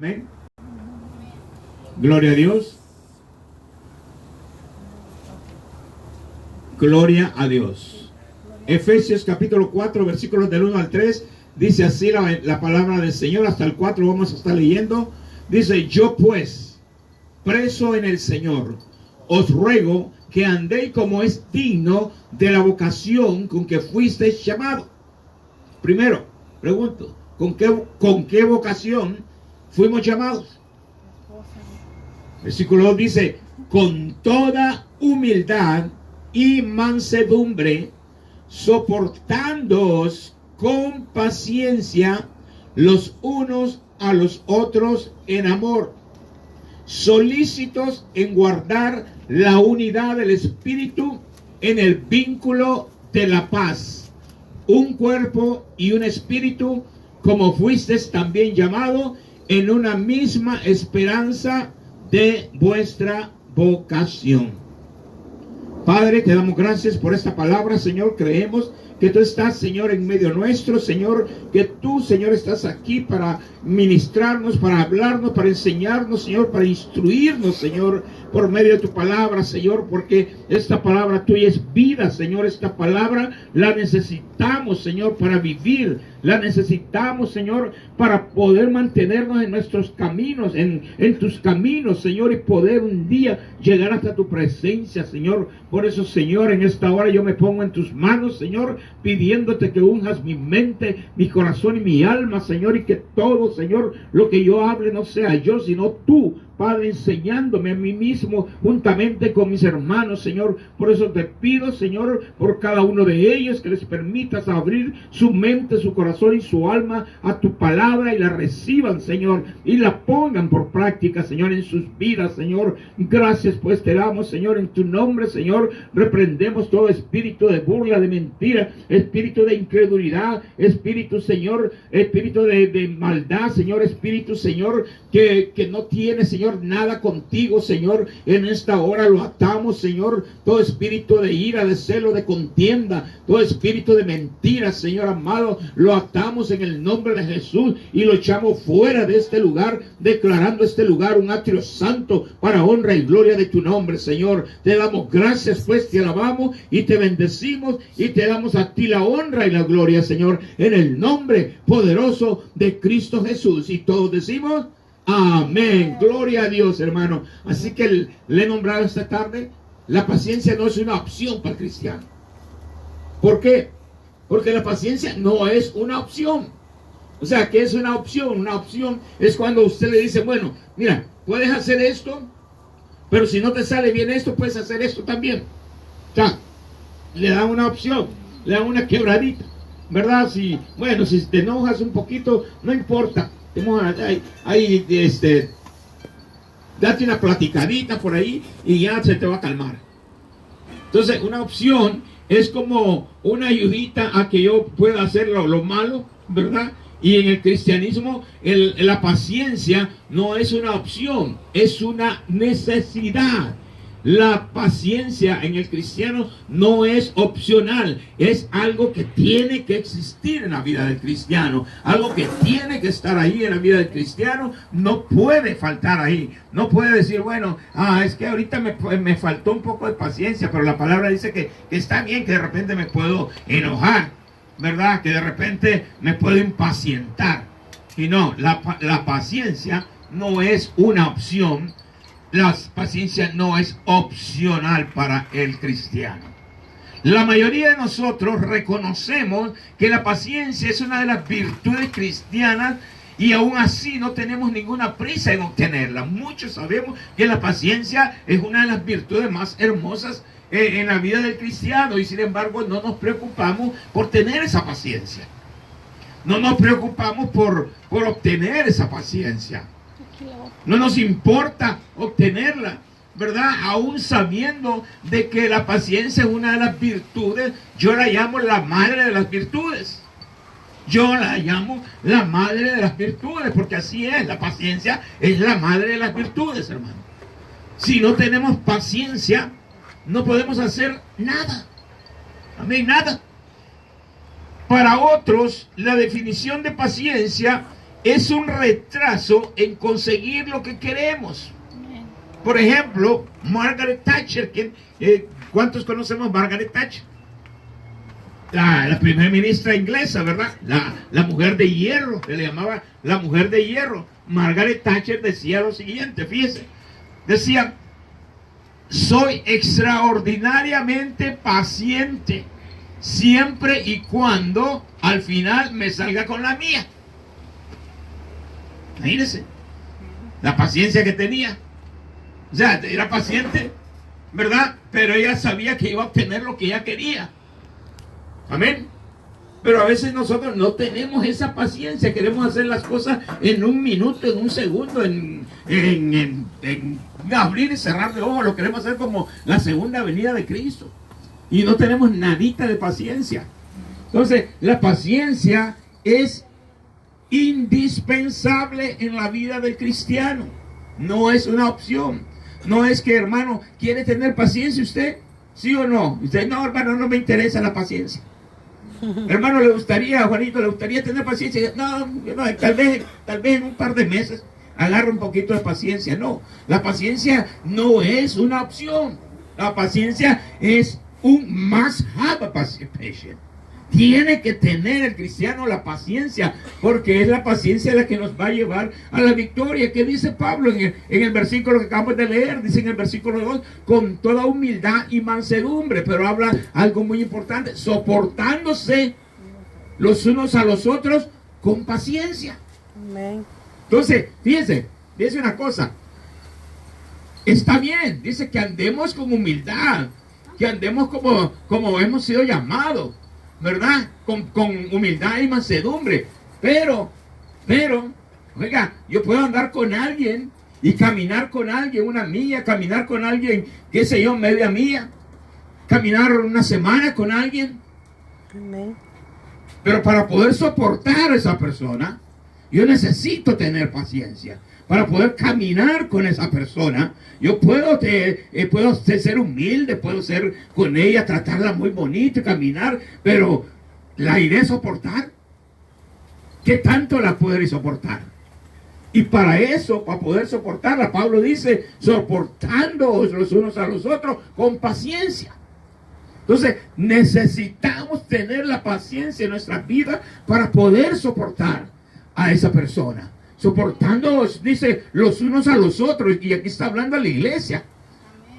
Amén. Gloria a Dios. Gloria a Dios. Efesios capítulo 4, versículos del 1 al 3. Dice así la palabra del Señor. Hasta el 4 vamos a estar leyendo. Dice: yo pues, preso en el Señor, os ruego que andéis como es digno de la vocación con que fuisteis llamados. Primero, pregunto, ¿con qué vocación fuimos llamados? Versículo 2 dice: con toda humildad y mansedumbre, soportándoos con paciencia los unos a los otros en amor, solícitos en guardar la unidad del Espíritu en el vínculo de la paz, un cuerpo y un espíritu, como fuisteis también llamado en una misma esperanza de vuestra vocación. Padre, te damos gracias por esta palabra, Señor. Creemos que tú estás, Señor, en medio nuestro, Señor, que tú, Señor, estás aquí para ministrarnos, para hablarnos, para enseñarnos, Señor, para instruirnos, Señor, por medio de tu palabra, Señor, porque esta palabra tuya es vida, Señor. Esta palabra la necesitamos, Señor, para vivir. La necesitamos, Señor, para poder mantenernos en nuestros caminos, en tus caminos, Señor, y poder un día llegar hasta tu presencia, Señor. Por eso, Señor, en esta hora yo me pongo en tus manos, Señor, pidiéndote que unjas mi mente, mi corazón y mi alma, Señor, y que todo, Señor, lo que yo hable no sea yo, sino tú, Padre, enseñándome a mí mismo juntamente con mis hermanos, Señor. Por eso te pido, Señor, por cada uno de ellos, que les permitas abrir su mente, su corazón y su alma a tu palabra y la reciban, Señor, y la pongan por práctica, Señor, en sus vidas, Señor. Gracias pues te damos, Señor, en tu nombre, Señor. Reprendemos todo espíritu de burla, de mentira, espíritu de incredulidad, espíritu, Señor, espíritu de maldad, Señor, espíritu, Señor, que no tiene, Señor, nada contigo, Señor. En esta hora lo atamos, Señor. Todo espíritu de ira, de celo, de contienda, todo espíritu de mentira, Señor amado, lo atamos en el nombre de Jesús y lo echamos fuera de este lugar, declarando este lugar un atrio santo para honra y gloria de tu nombre, Señor. Te damos gracias, pues te alabamos y te bendecimos y te damos a ti la honra y la gloria, Señor, en el nombre poderoso de Cristo Jesús. Y todos decimos amén. Gloria a Dios, hermano. Así que le he nombrado esta tarde: la paciencia no es una opción para el cristiano. ¿Por qué? Porque la paciencia no es una opción. O sea, ¿qué es una opción? Una opción es cuando usted le dice: bueno, mira, puedes hacer esto, pero si no te sale bien esto, puedes hacer esto también. O sea, le da una opción, le da una quebradita, ¿verdad? Si te enojas un poquito, no importa. Date una platicadita por ahí y ya se te va a calmar. Entonces, una opción es como una ayudita a que yo pueda hacer lo malo, ¿verdad? Y en el cristianismo, la paciencia no es una opción, es una necesidad. La paciencia en el cristiano no es opcional, es algo que tiene que existir en la vida del cristiano, algo que tiene que estar ahí en la vida del cristiano, no puede faltar ahí. No puede decir: bueno, es que ahorita me faltó un poco de paciencia, pero la palabra dice que está bien, que de repente me puedo enojar, ¿verdad? Que de repente me puedo impacientar. Y no, la paciencia no es una opción. La paciencia no es opcional para el cristiano. La mayoría de nosotros reconocemos que la paciencia es una de las virtudes cristianas y aún así no tenemos ninguna prisa en obtenerla. Muchos sabemos que la paciencia es una de las virtudes más hermosas en la vida del cristiano, y sin embargo no nos preocupamos por tener esa paciencia. No nos preocupamos por obtener esa paciencia. No nos importa obtenerla, ¿verdad? Aún sabiendo de que la paciencia es una de las virtudes. Yo la llamo la madre de las virtudes. Yo la llamo la madre de las virtudes, porque así es. La paciencia es la madre de las virtudes, hermano. Si no tenemos paciencia, no podemos hacer nada. Amén, nada. Para otros, la definición de paciencia es un retraso en conseguir lo que queremos. Por ejemplo, Margaret Thatcher. ¿Cuántos conocemos a Margaret Thatcher? La primera ministra inglesa, ¿verdad? La mujer de hierro, se le llamaba la mujer de hierro. Margaret Thatcher decía lo siguiente, fíjese. Decía: soy extraordinariamente paciente, siempre y cuando al final me salga con la mía. Imagínense la paciencia que tenía. O sea, era paciente, ¿verdad? Pero ella sabía que iba a obtener lo que ella quería. Amén. Pero a veces nosotros no tenemos esa paciencia. Queremos hacer las cosas en un minuto, en un segundo, en abrir y cerrar de ojos. Lo queremos hacer como la segunda venida de Cristo. Y no tenemos nadita de paciencia. Entonces, la paciencia es indispensable en la vida del cristiano. No es una opción. No es que, hermano, ¿quiere tener paciencia usted? ¿Sí o no? Usted: no, hermano, no me interesa la paciencia. Hermano, ¿le gustaría, Juanito, le gustaría tener paciencia? No, tal vez en un par de meses agarre un poquito de paciencia. No, la paciencia no es una opción. La paciencia es un must have a patience. Tiene que tener el cristiano la paciencia, porque es la paciencia la que nos va a llevar a la victoria. ¿Qué dice Pablo en el versículo que acabamos de leer? Dice en el versículo 2: con toda humildad y mansedumbre. Pero habla algo muy importante: soportándose los unos a los otros con paciencia. Amén. Entonces, fíjense una cosa. Está bien, dice que andemos con humildad, que andemos como hemos sido llamados, ¿verdad? Con humildad y mansedumbre. Pero, oiga, yo puedo andar con alguien y caminar con alguien una milla, caminar con alguien, qué sé yo, media milla, caminar una semana con alguien. Amén. Pero para poder soportar a esa persona, yo necesito tener paciencia. Para poder caminar con esa persona, yo puedo ser humilde, puedo ser con ella, tratarla muy bonito, caminar, pero ¿la iré a soportar? ¿Qué tanto la podré soportar? Y para eso, para poder soportarla, Pablo dice: soportándoos los unos a los otros con paciencia. Entonces, necesitamos tener la paciencia en nuestra vida para poder soportar a esa persona. Soportándoos, dice, los unos a los otros. Y aquí está hablando a la iglesia.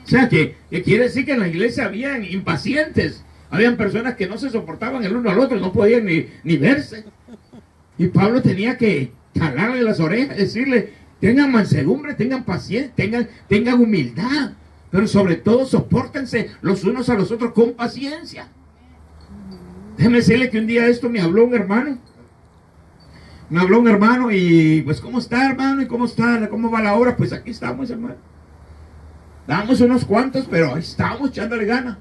O sea, que quiere decir que en la iglesia habían impacientes. Habían personas que no se soportaban el uno al otro, no podían ni verse. Y Pablo tenía que jalarle las orejas, decirle: tengan mansedumbre, tengan paciencia, tengan humildad. Pero sobre todo, sopórtense los unos a los otros con paciencia. Déjeme decirle que un día esto me habló un hermano. Y pues: ¿cómo está, hermano? ¿Y cómo va la obra? Pues aquí estamos, hermano. Damos unos cuantos, pero estamos echándole gana.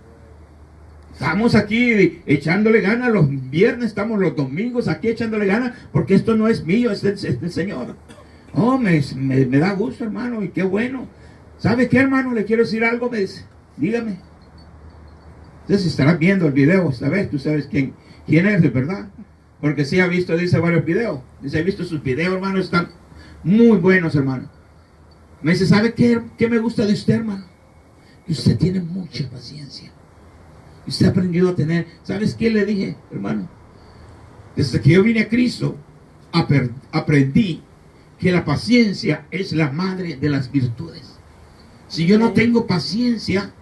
Estamos aquí echándole gana los viernes, estamos los domingos aquí echándole gana, porque esto no es mío, es del Señor. Oh, me da gusto, hermano, y qué bueno. ¿Sabe qué, hermano? Le quiero decir algo, me dice. Dígame. Entonces estarás viendo el video, ¿sabes? Tú sabes quién es, de verdad. Porque sí ha visto, dice, varios videos. Dice: he visto sus videos, hermano, están muy buenos, hermano. Me dice: ¿sabe qué me gusta de usted, hermano? Que usted tiene mucha paciencia. Usted ha aprendido a tener. ¿Sabes qué le dije, hermano? Desde que yo vine a Cristo, aprendí que la paciencia es la madre de las virtudes. Si yo no tengo paciencia,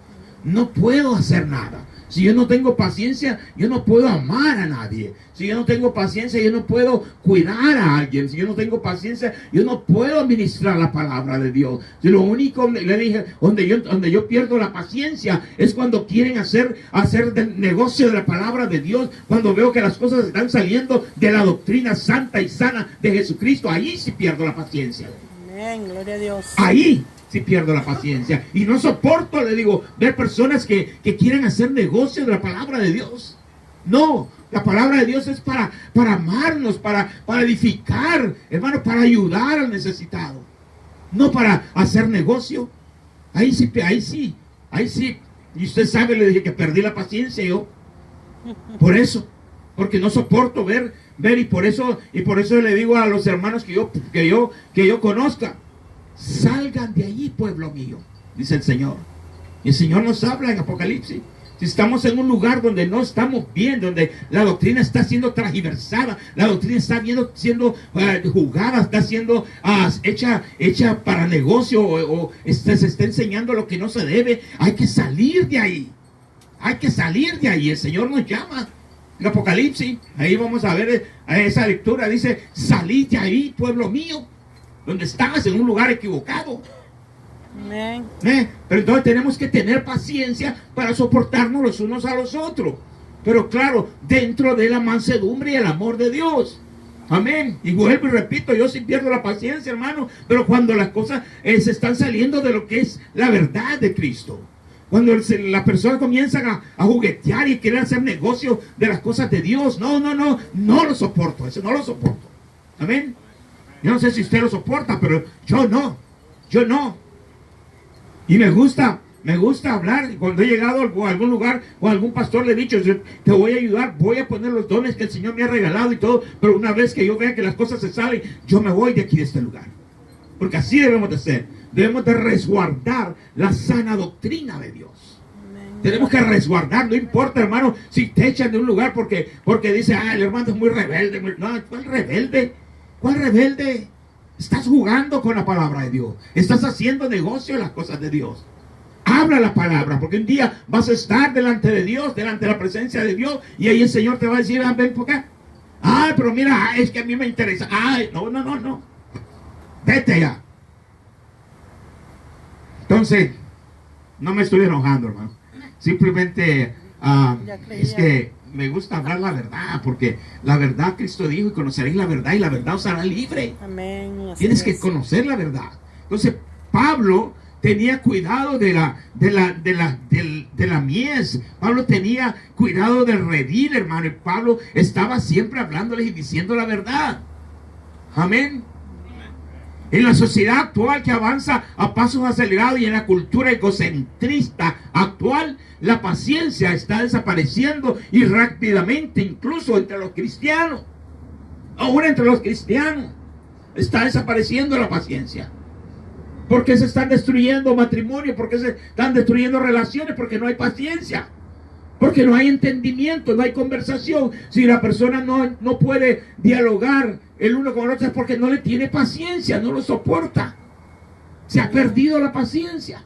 no puedo hacer nada. Si yo no tengo paciencia, yo no puedo amar a nadie. Si yo no tengo paciencia, yo no puedo cuidar a alguien. Si yo no tengo paciencia, yo no puedo administrar la palabra de Dios. Si lo único, le dije, donde yo pierdo la paciencia es cuando quieren hacer del negocio de la palabra de Dios. Cuando veo que las cosas están saliendo de la doctrina santa y sana de Jesucristo, ahí sí pierdo la paciencia. Amén, gloria a Dios. Ahí si pierdo la paciencia. Y no soporto, le digo, ver personas que quieren hacer negocio de la palabra de Dios. No, la palabra de Dios es para amarnos, para edificar, hermano, para ayudar al necesitado. No para hacer negocio. Ahí sí. Y usted sabe, le dije que perdí la paciencia yo. Por eso. Porque no soporto ver ver, y por eso le digo a los hermanos que yo conozca, salgan de allí, pueblo mío, dice el Señor. Y el Señor nos habla en Apocalipsis. Si estamos en un lugar donde no estamos bien, donde la doctrina está siendo transversada, la doctrina está siendo jugada, está siendo hecha para negocio, o se está enseñando lo que no se debe, hay que salir de ahí. Hay que salir de ahí. El Señor nos llama. En Apocalipsis, ahí vamos a ver esa lectura, dice, salid de ahí, pueblo mío, donde estás en un lugar equivocado. Amén. Pero entonces tenemos que tener paciencia para soportarnos los unos a los otros. Pero claro, dentro de la mansedumbre y el amor de Dios. Amén. Y vuelvo y repito, yo sí pierdo la paciencia, hermano. Pero cuando las cosas se están saliendo de lo que es la verdad de Cristo. Cuando las personas comienzan a juguetear y quieren hacer negocio de las cosas de Dios. No lo soporto. Eso no lo soporto. Amén. Yo no sé si usted lo soporta, pero yo no. Y me gusta hablar. Cuando he llegado a algún lugar o a algún pastor le he dicho, te voy a ayudar, voy a poner los dones que el Señor me ha regalado y todo, pero una vez que yo vea que las cosas se salen, yo me voy de aquí, de este lugar. Porque así debemos de ser. Debemos de resguardar la sana doctrina de Dios. Amén. Tenemos que resguardar. No importa, hermano, si te echan de un lugar porque dice, el hermano es muy rebelde. No, ¿cuál rebelde? ¿Cuál rebelde? Estás jugando con la palabra de Dios. Estás haciendo negocio de las cosas de Dios. Habla la palabra, porque un día vas a estar delante de Dios, delante de la presencia de Dios, y ahí el Señor te va a decir, ven por acá. Pero mira, es que a mí me interesa. No. Vete ya. Entonces, no me estoy enojando, hermano. Simplemente es que me gusta hablar la verdad, porque la verdad Cristo dijo, y conoceréis la verdad, y la verdad os hará libre. Amén. Tienes que conocer la verdad. Entonces, Pablo tenía cuidado de la mies. Pablo tenía cuidado del redil, hermano. Y Pablo estaba siempre hablándoles y diciendo la verdad. Amén. En la sociedad actual que avanza a pasos acelerados y en la cultura egocentrista actual, la paciencia está desapareciendo y rápidamente, incluso entre los cristianos. Aún entre los cristianos está desapareciendo la paciencia. ¿Por qué se están destruyendo matrimonios? ¿Por qué se están destruyendo relaciones? Porque no hay paciencia. Porque no hay entendimiento, no hay conversación. Si la persona no puede dialogar el uno con el otro, es porque no le tiene paciencia, no lo soporta. Se ha perdido la paciencia.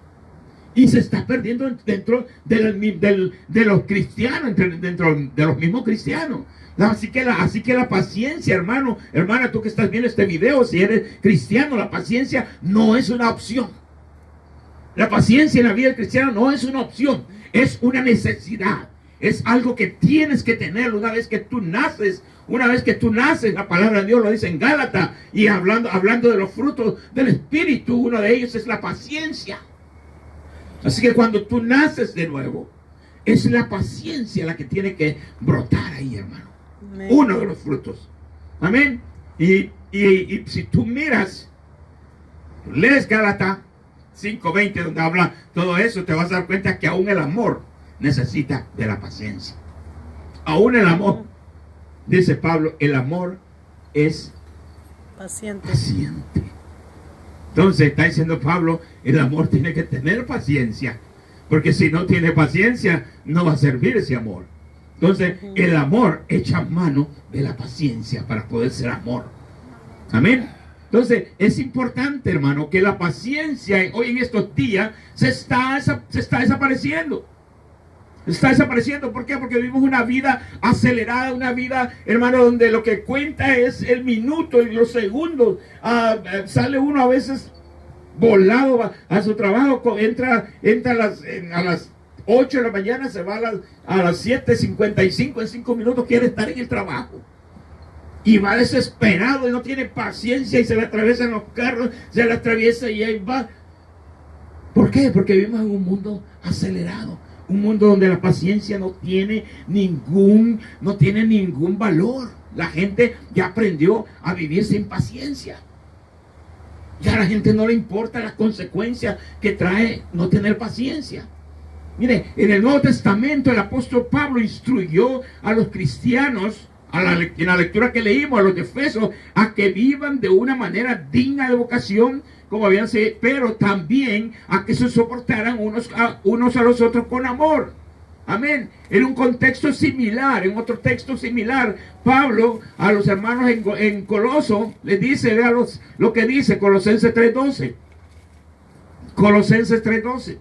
Y se está perdiendo dentro de los cristianos, dentro de los mismos cristianos. Así que la paciencia, hermano, hermana, tú que estás viendo este video, si eres cristiano, la paciencia no es una opción. La paciencia en la vida del cristiano no es una opción, es una necesidad. Es algo que tienes que tener una vez que tú naces. Una vez que tú naces, la palabra de Dios lo dice en Gálatas, y hablando de los frutos del Espíritu, uno de ellos es la paciencia. Así que cuando tú naces de nuevo, es la paciencia la que tiene que brotar ahí, hermano. Amén. Uno de los frutos. Amén. Y si tú miras, lees Gálatas 5:20, donde habla todo eso, te vas a dar cuenta que aún el amor necesita de la paciencia. Aún el amor, dice Pablo, el amor es paciente. Entonces está diciendo Pablo, el amor tiene que tener paciencia, porque si no tiene paciencia, no va a servir ese amor. Entonces el amor echa mano de la paciencia para poder ser amor. Amén. Entonces es importante, hermano, que la paciencia hoy en estos días se está desapareciendo. Está desapareciendo. ¿Por qué? Porque vivimos una vida acelerada, una vida, hermano, donde lo que cuenta es el minuto y los segundos. Sale uno a veces volado a su trabajo, entra a las 8 de la mañana, se va a las 7:55, en 5 minutos quiere estar en el trabajo. Y va desesperado y no tiene paciencia y se le atraviesan los carros, se le atraviesa y ahí va. ¿Por qué? Porque vivimos en un mundo acelerado. Un mundo donde la paciencia no tiene ningún valor. La gente ya aprendió a vivir sin paciencia. Ya a la gente no le importa las consecuencias que trae no tener paciencia. Mire, en el Nuevo Testamento el apóstol Pablo instruyó a los cristianos en la lectura que leímos a los de Efesios, a que vivan de una manera digna de vocación, como habían sido, pero también a que se soportaran unos a los otros con amor. Amén. En un contexto similar, en otro texto similar, Pablo a los hermanos en Coloso les dice, vea lo que dice Colosenses 3:12. Colosenses 3:12.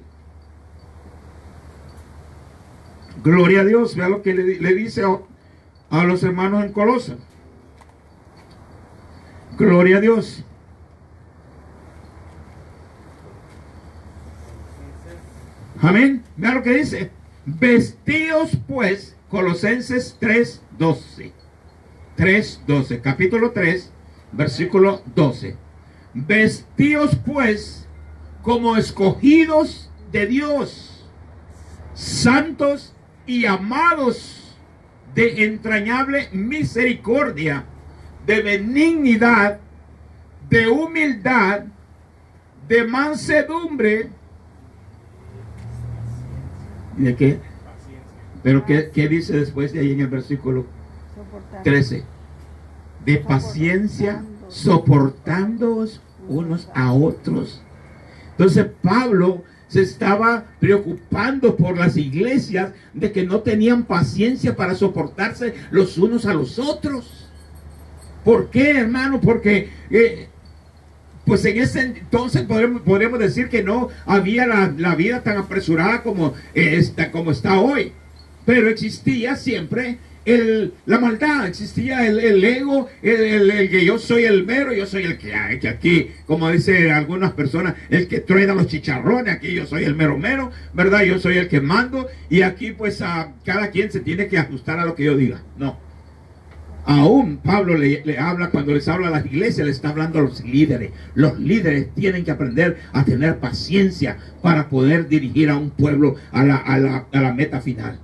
Gloria a Dios. Vea lo que le dice a los hermanos en Colosa. Gloria a Dios. Amén. Vea lo que dice. Vestíos pues, Colosenses 3:12. 3:12. Capítulo 3, versículo 12. Vestíos pues como escogidos de Dios, santos y amados, de entrañable misericordia, de benignidad, de humildad, de mansedumbre. ¿De qué? Pero ¿qué dice después de ahí en el versículo 13? De paciencia, soportándoos unos a otros. Entonces Pablo se estaba preocupando por las iglesias de que no tenían paciencia para soportarse los unos a los otros. ¿Por qué, hermano? Porque pues en ese entonces podremos decir que no había la vida tan apresurada como está hoy. Pero existía siempre la maldad, existía el ego, el que yo soy el mero, yo soy el que aquí, como dicen algunas personas, el que truena los chicharrones, aquí yo soy el mero, ¿verdad? Yo soy el que mando, y aquí pues cada quien se tiene que ajustar a lo que yo diga. No. Aún Pablo le habla, cuando les habla a las iglesias, le está hablando a los líderes. Los líderes tienen que aprender a tener paciencia para poder dirigir a un pueblo a la meta final.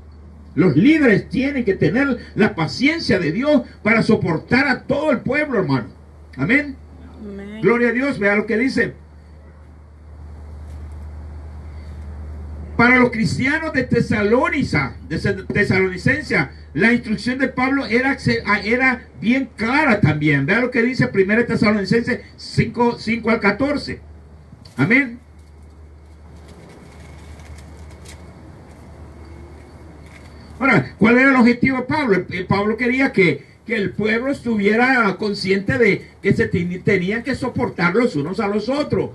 Los líderes tienen que tener la paciencia de Dios para soportar a todo el pueblo, hermano. Amén. Amén. Gloria a Dios. Vea lo que dice. Para los cristianos de Tesalonicense, la instrucción de Pablo era bien clara también. Vea lo que dice 1 Tesalonicenses 5 al 14. Amén. Ahora, ¿cuál era el objetivo de Pablo? Pablo quería que el pueblo estuviera consciente de que se tenían que soportar los unos a los otros.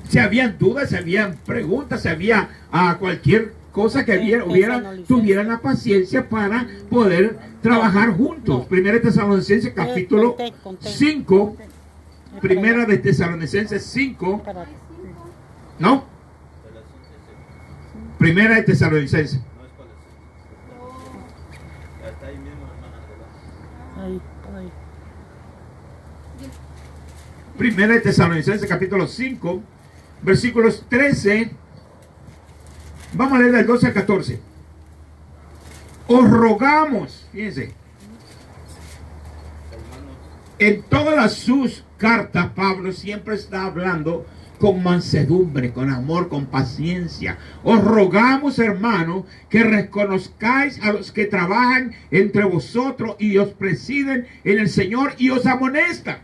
Si habían dudas, si habían preguntas, si había cualquier cosa que tuvieran la paciencia para poder trabajar juntos. Primera de Tesalonicenses capítulo 5. Primera de Tesalonicenses 5. ¿No? Primera de Tesalonicenses. Primera de Tesalonicenses capítulo 5, versículos 13. Vamos a leer del 12 al 14. Os rogamos, fíjense, en todas sus cartas Pablo siempre está hablando con mansedumbre, con amor, con paciencia. Os rogamos, hermanos, que reconozcáis a los que trabajan entre vosotros y os presiden en el Señor y os amonestan.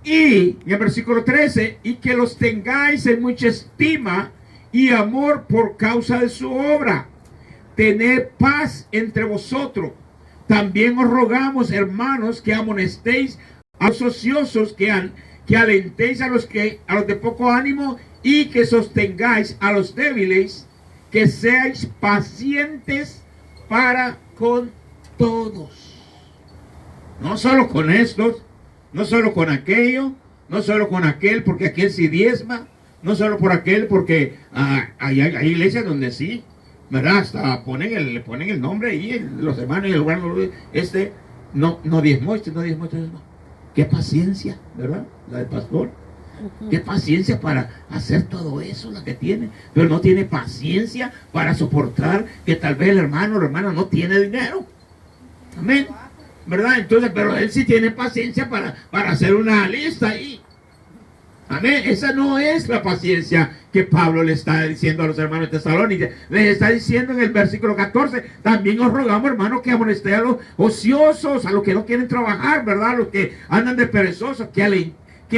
Y en el versículo 13, y que los tengáis en mucha estima y amor por causa de su obra. Tened paz entre vosotros. También os rogamos, hermanos, que amonestéis a los ociosos, que alentéis a los de poco ánimo, y que sostengáis a los débiles, que seáis pacientes para con todos. No solo con estos, no solo con aquello, no solo con aquel, porque aquel sí diezma, no solo por aquel, porque hay iglesias donde sí, ¿verdad? Hasta le ponen el nombre ahí, los hermanos, y el lugar no diezmó, no diezmó. Qué paciencia, ¿verdad? La del pastor. Qué paciencia para hacer todo eso, la que tiene. Pero no tiene paciencia para soportar que tal vez el hermano o la hermana no tiene dinero. Amén. ¿Verdad? Entonces, pero él sí tiene paciencia para hacer una lista ahí. Amén. Esa no es la paciencia que Pablo le está diciendo a los hermanos de Tesalónica. Les está diciendo en el versículo 14, también os rogamos, hermanos, que amonestéis a los ociosos, a los que no quieren trabajar, ¿verdad? A los que andan de perezosos, que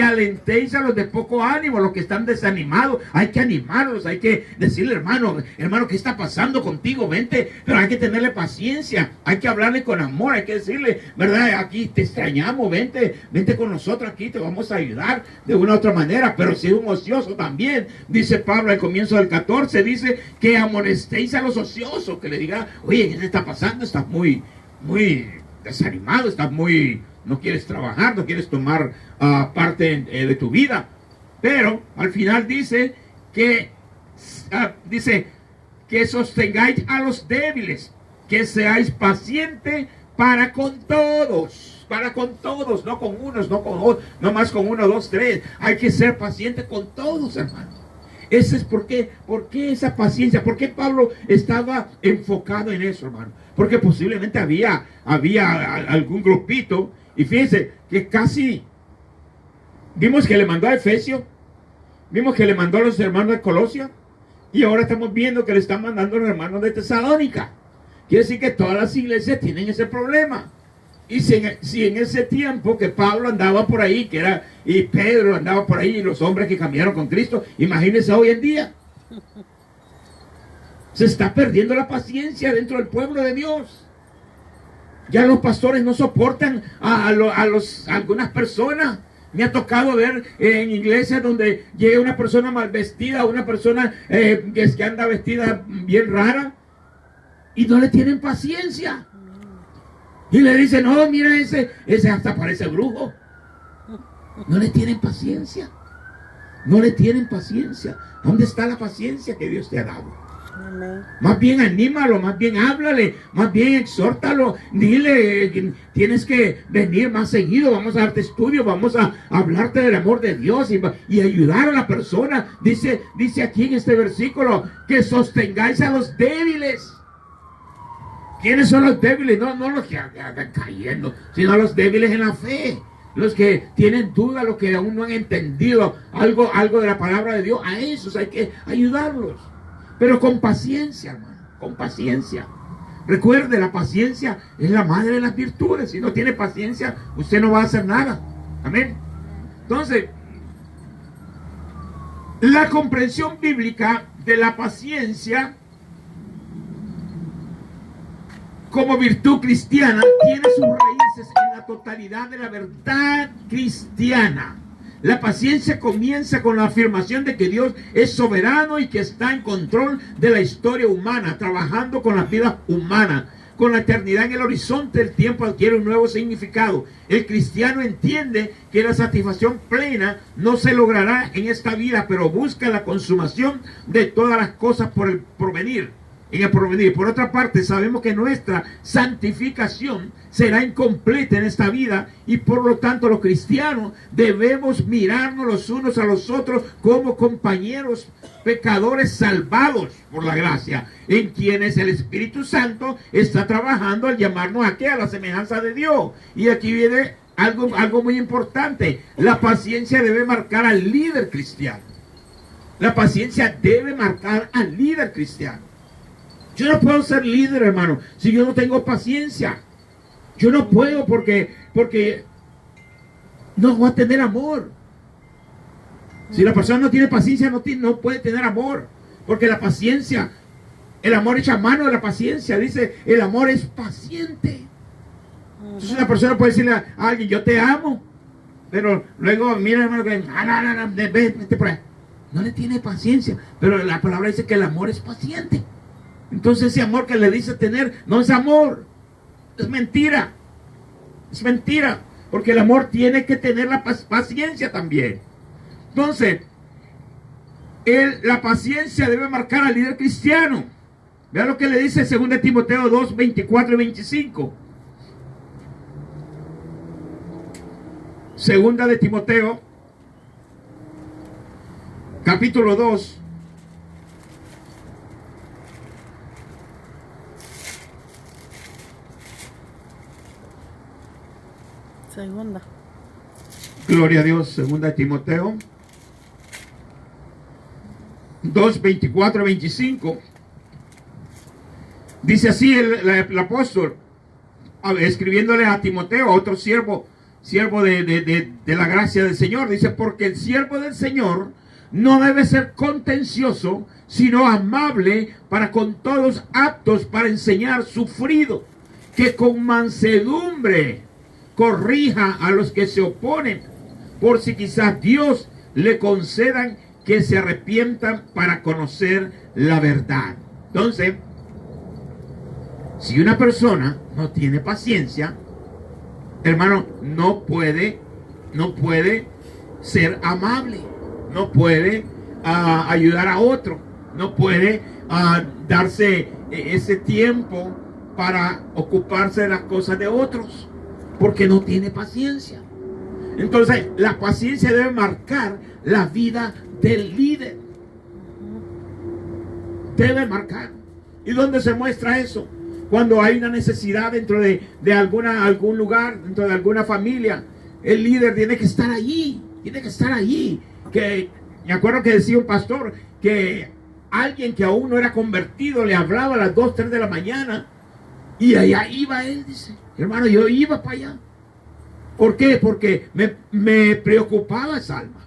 alentéis a los de poco ánimo, los que están desanimados. Hay que animarlos, hay que decirle, hermano, ¿qué está pasando contigo? Vente, pero hay que tenerle paciencia, hay que hablarle con amor, hay que decirle, ¿verdad? Aquí te extrañamos, vente con nosotros aquí, te vamos a ayudar de una u otra manera. Pero si es un ocioso también, dice Pablo al comienzo del 14, dice que amonestéis a los ociosos, que le diga, oye, ¿qué te está pasando? Estás muy desanimado, estás no quieres trabajar, no quieres tomar parte de tu vida. Pero al final dice que sostengáis a los débiles, que seáis pacientes para con todos, no con unos, no más con uno, dos, tres. Hay que ser paciente con todos, hermano. Ese es por qué esa paciencia, por qué Pablo estaba enfocado en eso, hermano. Porque posiblemente había algún grupito. Y fíjense que casi vimos que le mandó a Efesios, vimos que le mandó a los hermanos de Colosia, y ahora estamos viendo que le están mandando a los hermanos de Tesalónica. Quiere decir que todas las iglesias tienen ese problema. Y si en ese tiempo que Pablo andaba por ahí, y Pedro andaba por ahí, y los hombres que caminaron con Cristo, imagínense hoy en día. Se está perdiendo la paciencia dentro del pueblo de Dios. Ya los pastores no soportan a algunas personas. Me ha tocado ver en iglesias donde llega una persona mal vestida, una persona que anda vestida bien rara, y no le tienen paciencia. Y le dicen, no, mira, ese hasta parece brujo. No le tienen paciencia. No le tienen paciencia. ¿Dónde está la paciencia que Dios te ha dado? Amén. Más bien anímalo, más bien háblale, más bien exhórtalo, dile, tienes que venir más seguido, vamos a darte estudio, vamos a hablarte del amor de Dios y ayudar a la persona. Dice aquí en este versículo que sostengáis a los débiles. ¿Quiénes son los débiles? No los que andan cayendo, sino los débiles en la fe. Los que tienen duda, los que aún no han entendido algo de la palabra de Dios, a esos hay que ayudarlos. Pero con paciencia, hermano, con paciencia. Recuerde, la paciencia es la madre de las virtudes. Si no tiene paciencia, usted no va a hacer nada. Amén. Entonces, la comprensión bíblica de la paciencia como virtud cristiana tiene sus raíces en la totalidad de la verdad cristiana. La paciencia comienza con la afirmación de que Dios es soberano y que está en control de la historia humana, trabajando con las vidas humanas. Con la eternidad en el horizonte, el tiempo adquiere un nuevo significado. El cristiano entiende que la satisfacción plena no se logrará en esta vida, pero busca la consumación de todas las cosas por el porvenir. En el porvenir. Por otra parte, sabemos que nuestra santificación será incompleta en esta vida, y por lo tanto los cristianos debemos mirarnos los unos a los otros como compañeros pecadores salvados por la gracia, en quienes el Espíritu Santo está trabajando al llamarnos a la semejanza de Dios. Y aquí viene algo muy importante. La paciencia debe marcar al líder cristiano. La paciencia debe marcar al líder cristiano. Yo no puedo ser líder, hermano, si yo no tengo paciencia. Yo no puedo porque no voy a tener amor. Si la persona no tiene paciencia, no puede tener amor. Porque la paciencia, el amor echa mano de la paciencia. Dice, el amor es paciente. Entonces una persona puede decirle a alguien, yo te amo. Pero luego, mira, hermano, que vete por ahí. No le tiene paciencia. Pero la palabra dice que el amor es paciente. Entonces ese amor que le dice tener no es amor, es mentira. Es mentira, porque el amor tiene que tener la paciencia también. Entonces, la paciencia debe marcar al líder cristiano. Vean lo que le dice 2 Timoteo 2, 24 y 25. Segunda de Timoteo, capítulo 2. Segunda. Gloria a Dios, segunda de Timoteo, 2, 24 a 25. Dice así el apóstol, escribiéndole a Timoteo, otro siervo de la gracia del Señor. Dice, porque el siervo del Señor no debe ser contencioso, sino amable para con todos, aptos para enseñar, sufrido, que con mansedumbre corrija a los que se oponen, por si quizás Dios le concedan que se arrepientan para conocer la verdad. Entonces, si una persona no tiene paciencia, hermano, no puede ser amable, no puede ayudar a otro, no puede darse ese tiempo para ocuparse de las cosas de otros, porque no tiene paciencia. Entonces, la paciencia debe marcar la vida del líder. Debe marcar. ¿Y dónde se muestra eso? Cuando hay una necesidad dentro de algún lugar, dentro de alguna familia, el líder tiene que estar allí, tiene que estar allí. Que me acuerdo que decía un pastor que alguien que aún no era convertido le hablaba a las 2, 3 de la mañana y allá iba él, dice, hermano, yo iba para allá. ¿Por qué? Porque me preocupaba esa alma,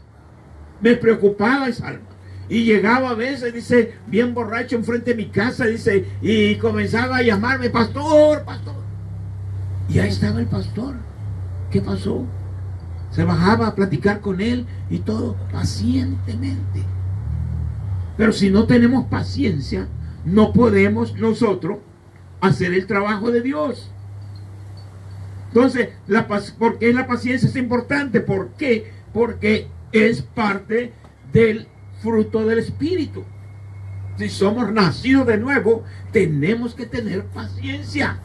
me preocupaba esa alma. Y llegaba a veces, dice, bien borracho enfrente de mi casa, dice, y comenzaba a llamarme, pastor, pastor. Y ahí estaba el pastor. ¿Qué pasó? Se bajaba a platicar con él y todo pacientemente. Pero si no tenemos paciencia, no podemos nosotros hacer el trabajo de Dios. Entonces, ¿por qué la paciencia es importante? ¿Por qué? Porque es parte del fruto del Espíritu. Si somos nacidos de nuevo, tenemos que tener paciencia.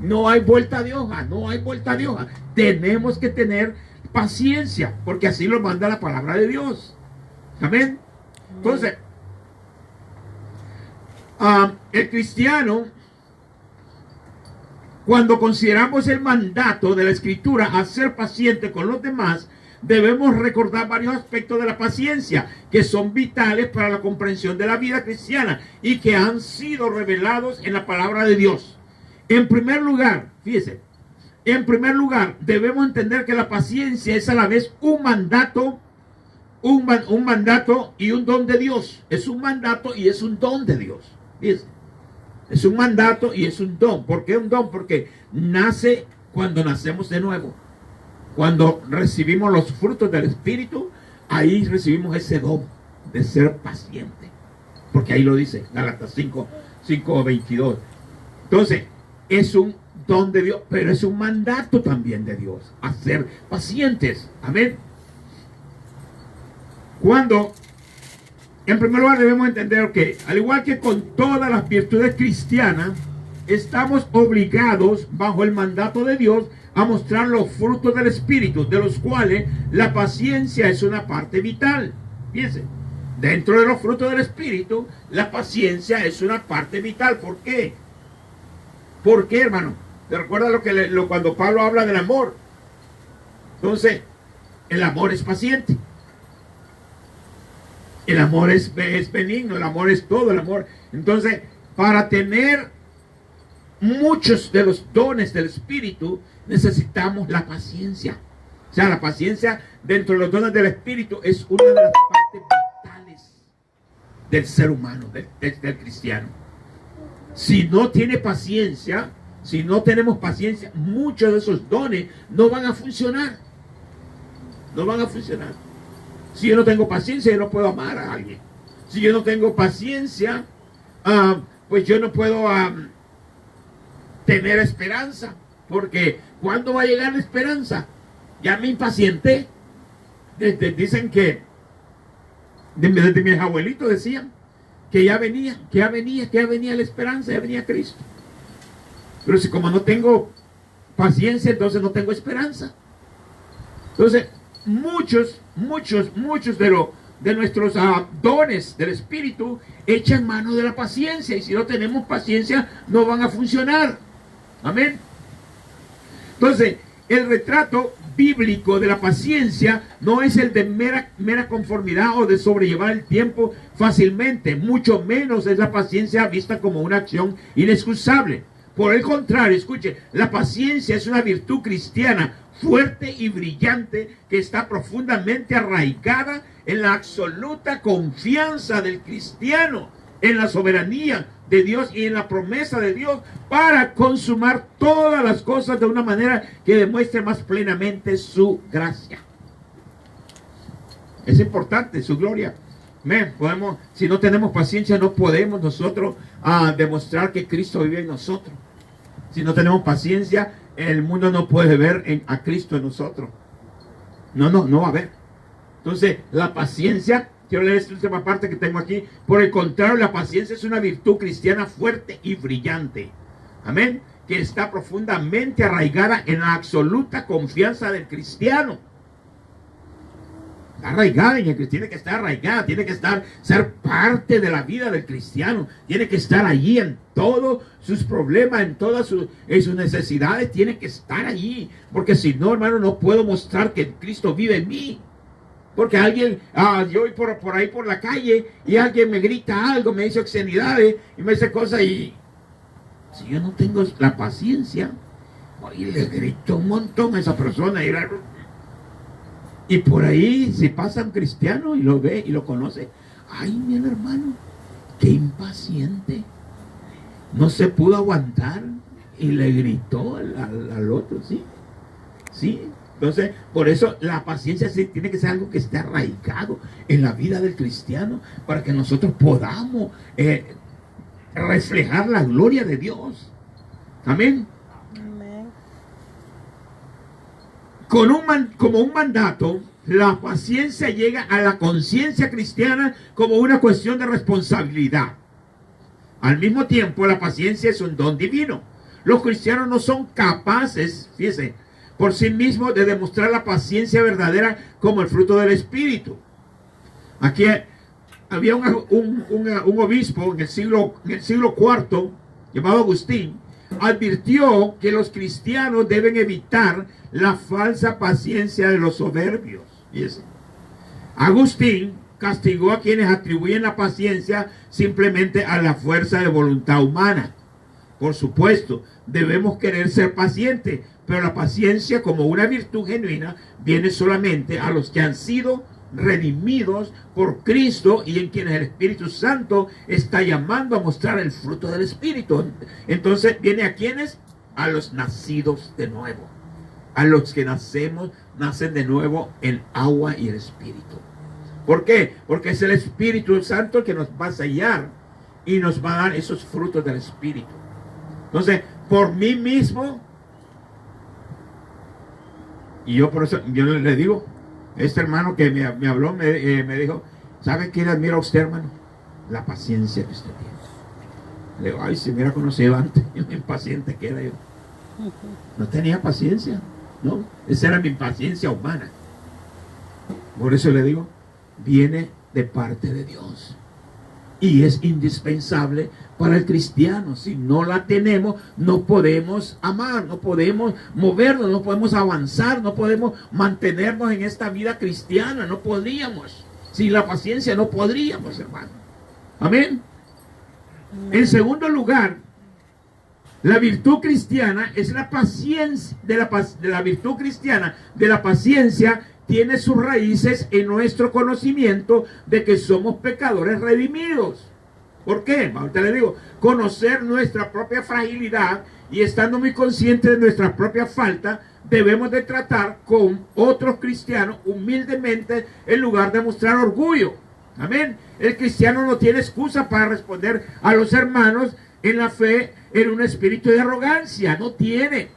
No hay vuelta de hoja, no hay vuelta de hoja. Tenemos que tener paciencia, porque así lo manda la palabra de Dios. Amén. Entonces, el cristiano, cuando consideramos el mandato de la Escritura a ser paciente con los demás, debemos recordar varios aspectos de la paciencia que son vitales para la comprensión de la vida cristiana y que han sido revelados en la palabra de Dios. En primer lugar, fíjese, debemos entender que la paciencia es a la vez un mandato y un don de Dios. Es un mandato y es un don de Dios. Fíjese, es un mandato y es un don. ¿Por qué un don? Porque nace cuando nacemos de nuevo. Cuando recibimos los frutos del Espíritu, ahí recibimos ese don de ser paciente. Porque ahí lo dice, Gálatas 5:22. Entonces, es un don de Dios, pero es un mandato también de Dios, a ser pacientes. Amén. En primer lugar, debemos entender que, al igual que con todas las virtudes cristianas, estamos obligados, bajo el mandato de Dios, a mostrar los frutos del Espíritu, de los cuales la paciencia es una parte vital. Fíjense, dentro de los frutos del Espíritu, la paciencia es una parte vital. ¿Por qué? ¿Por qué, hermano? ¿Te recuerdas cuando Pablo habla del amor? Entonces, el amor es paciente. El amor es benigno, el amor es todo, el amor. Entonces, para tener muchos de los dones del Espíritu, necesitamos la paciencia. O sea, la paciencia dentro de los dones del Espíritu es una de las partes vitales del ser humano, del cristiano. Si no tiene paciencia, si no tenemos paciencia, muchos de esos dones no van a funcionar. No van a funcionar. Si yo no tengo paciencia, yo no puedo amar a alguien. Si yo no tengo paciencia, pues yo no puedo tener esperanza. Porque ¿cuándo va a llegar la esperanza? Ya me impacienté. Dicen que desde mis abuelitos decían que ya venía la esperanza, ya venía Cristo. Pero si como no tengo paciencia, entonces no tengo esperanza. Entonces, muchos de nuestros dones del Espíritu echan mano de la paciencia. Y si no tenemos paciencia, no van a funcionar. Amén. Entonces, el retrato bíblico de la paciencia no es el de mera conformidad o de sobrellevar el tiempo fácilmente, mucho menos es la paciencia vista como una acción inexcusable. Por el contrario, escuche, la paciencia es una virtud cristiana fuerte y brillante que está profundamente arraigada en la absoluta confianza del cristiano, en la soberanía de Dios y en la promesa de Dios para consumar todas las cosas de una manera que demuestre más plenamente su gracia. Es importante su gloria. Si no tenemos paciencia, no podemos nosotros demostrar que Cristo vive en nosotros. Si no tenemos paciencia, el mundo no puede ver a Cristo en nosotros. No va a ver. Entonces, la paciencia, quiero leer esta última parte que tengo aquí. Por el contrario, la paciencia es una virtud cristiana fuerte y brillante. Amén. Que está profundamente arraigada en la absoluta confianza del cristiano. Está arraigada en el cristiano, tiene que estar arraigada, tiene que ser parte de la vida del cristiano. Tiene que estar allí en todos sus problemas, en todas sus necesidades, tiene que estar allí. Porque si no, hermano, no puedo mostrar que Cristo vive en mí. Porque alguien, yo voy por ahí por la calle y alguien me grita algo, me dice obscenidades y me dice cosas y si yo no tengo la paciencia, y le grito un montón a esa persona y por ahí si pasa un cristiano y lo ve y lo conoce, ay, mi hermano, qué impaciente, no se pudo aguantar y le gritó al otro, ¿sí? Entonces, por eso la paciencia sí tiene que ser algo que esté arraigado en la vida del cristiano para que nosotros podamos reflejar la gloria de Dios. Amén. Amén. Como un mandato, la paciencia llega a la conciencia cristiana como una cuestión de responsabilidad. Al mismo tiempo, la paciencia es un don divino. Los cristianos no son capaces, fíjense, por sí mismos de demostrar la paciencia verdadera como el fruto del Espíritu. Aquí había un obispo en el siglo IV llamado Agustín, advirtió que los cristianos deben evitar la falsa paciencia de los soberbios. Fíjense. Agustín castigó a quienes atribuyen la paciencia simplemente a la fuerza de voluntad humana. Por supuesto, debemos querer ser pacientes, pero la paciencia como una virtud genuina viene solamente a los que han sido redimidos por Cristo y en quienes el Espíritu Santo está llamando a mostrar el fruto del Espíritu. Entonces viene a quienes, a los nacidos de nuevo, a los que nacen de nuevo en agua y el Espíritu. ¿Por qué? Porque es el Espíritu Santo el que nos va a sellar y nos va a dar esos frutos del Espíritu. Entonces, por mí mismo, y yo por eso, yo le digo, este hermano que me habló, me dijo, ¿sabe qué le admiro a usted, hermano? La paciencia que usted tiene. Le digo, ay, si me hubiera conocido antes, yo impaciente que era yo. No tenía paciencia, ¿no? Esa era mi impaciencia humana. Por eso le digo, viene de parte de Dios. Y es indispensable para el cristiano. Si no la tenemos, no podemos amar, no podemos movernos, no podemos avanzar, no podemos mantenernos en esta vida cristiana. No podríamos. Sin la paciencia no podríamos, hermano. Amén. En segundo lugar, la virtud cristiana es la paciencia, de la virtud cristiana, de la paciencia, tiene sus raíces en nuestro conocimiento de que somos pecadores redimidos. ¿Por qué? Ahorita le digo, conocer nuestra propia fragilidad y estando muy conscientes de nuestra propia falta, debemos de tratar con otros cristianos humildemente en lugar de mostrar orgullo. Amén. El cristiano no tiene excusa para responder a los hermanos en la fe en un espíritu de arrogancia. No tiene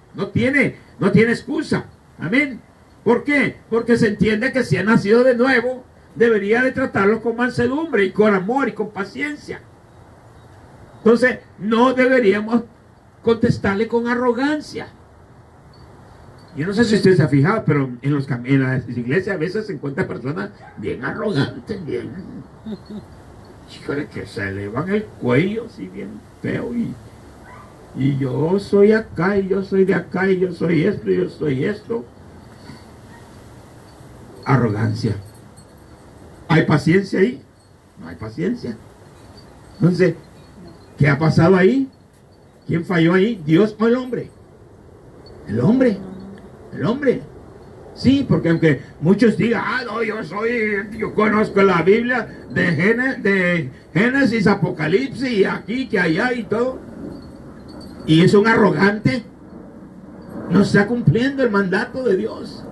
excusa. Amén. ¿Por qué? Porque se entiende que si ha nacido de nuevo, debería de tratarlo con mansedumbre y con amor y con paciencia. Entonces, no deberíamos contestarle con arrogancia. Yo no sé si usted se ha fijado, pero en las iglesias a veces se encuentran personas bien arrogantes, bien... Híjole, que se elevan el cuello así bien feo y yo soy acá y yo soy de acá y yo soy esto y yo soy esto. arrogancia. ¿Hay paciencia ahí? No hay paciencia. Entonces, ¿qué ha pasado ahí? ¿Quién falló ahí? ¿Dios o el hombre? El hombre. El hombre. Sí, porque aunque muchos digan, no, yo conozco la Biblia de Génesis, Apocalipsis, y aquí, que allá y todo. Y es un arrogante. No está cumpliendo el mandato de Dios.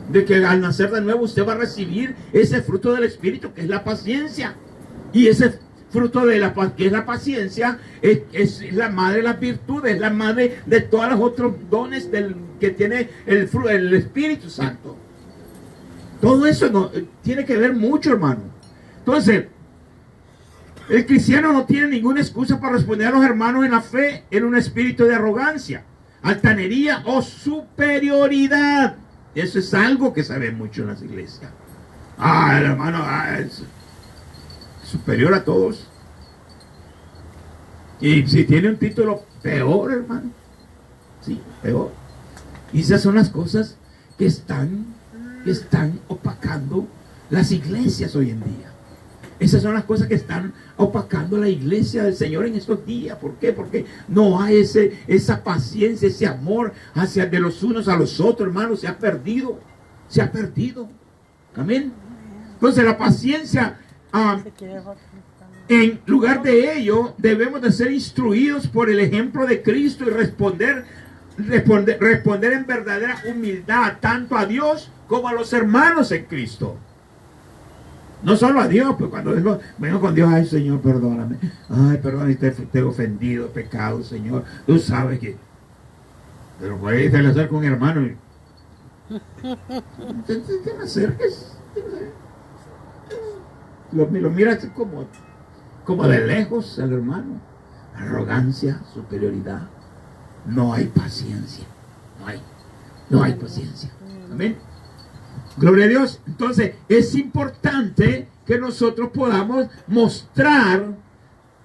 De que al nacer de nuevo usted va a recibir ese fruto del Espíritu, que es la paciencia. Y ese fruto de que es la paciencia, es la madre de las virtudes, es la madre de todos los otros dones que tiene el Espíritu Santo. Todo eso tiene que ver mucho, hermano. Entonces, el cristiano no tiene ninguna excusa para responder a los hermanos en la fe en un espíritu de arrogancia, altanería o superioridad. Eso es algo que se ve mucho en las iglesias. El hermano es superior a todos. Y si tiene un título, peor, hermano. Sí, peor. Y esas son las cosas que están opacando las iglesias hoy en día. Esas son las cosas que están opacando la iglesia del Señor en estos días. ¿Por qué? Porque no hay esa paciencia, ese amor hacia de los unos a los otros, hermanos. Se ha perdido. Se ha perdido. Amén. Entonces la paciencia, en lugar de ello, debemos de ser instruidos por el ejemplo de Cristo y responder en verdadera humildad, tanto a Dios como a los hermanos en Cristo. No solo a Dios, pues cuando vengo con Dios, ay Señor, perdóname. Ay, perdón, te he ofendido, pecado, Señor. Tú sabes que... Pero puedes hacer con un hermano y... Te me acerques. Lo miras como de lejos al hermano. Arrogancia, superioridad. No hay paciencia. No hay paciencia. Amén. Gloria a Dios. Entonces es importante que nosotros podamos mostrar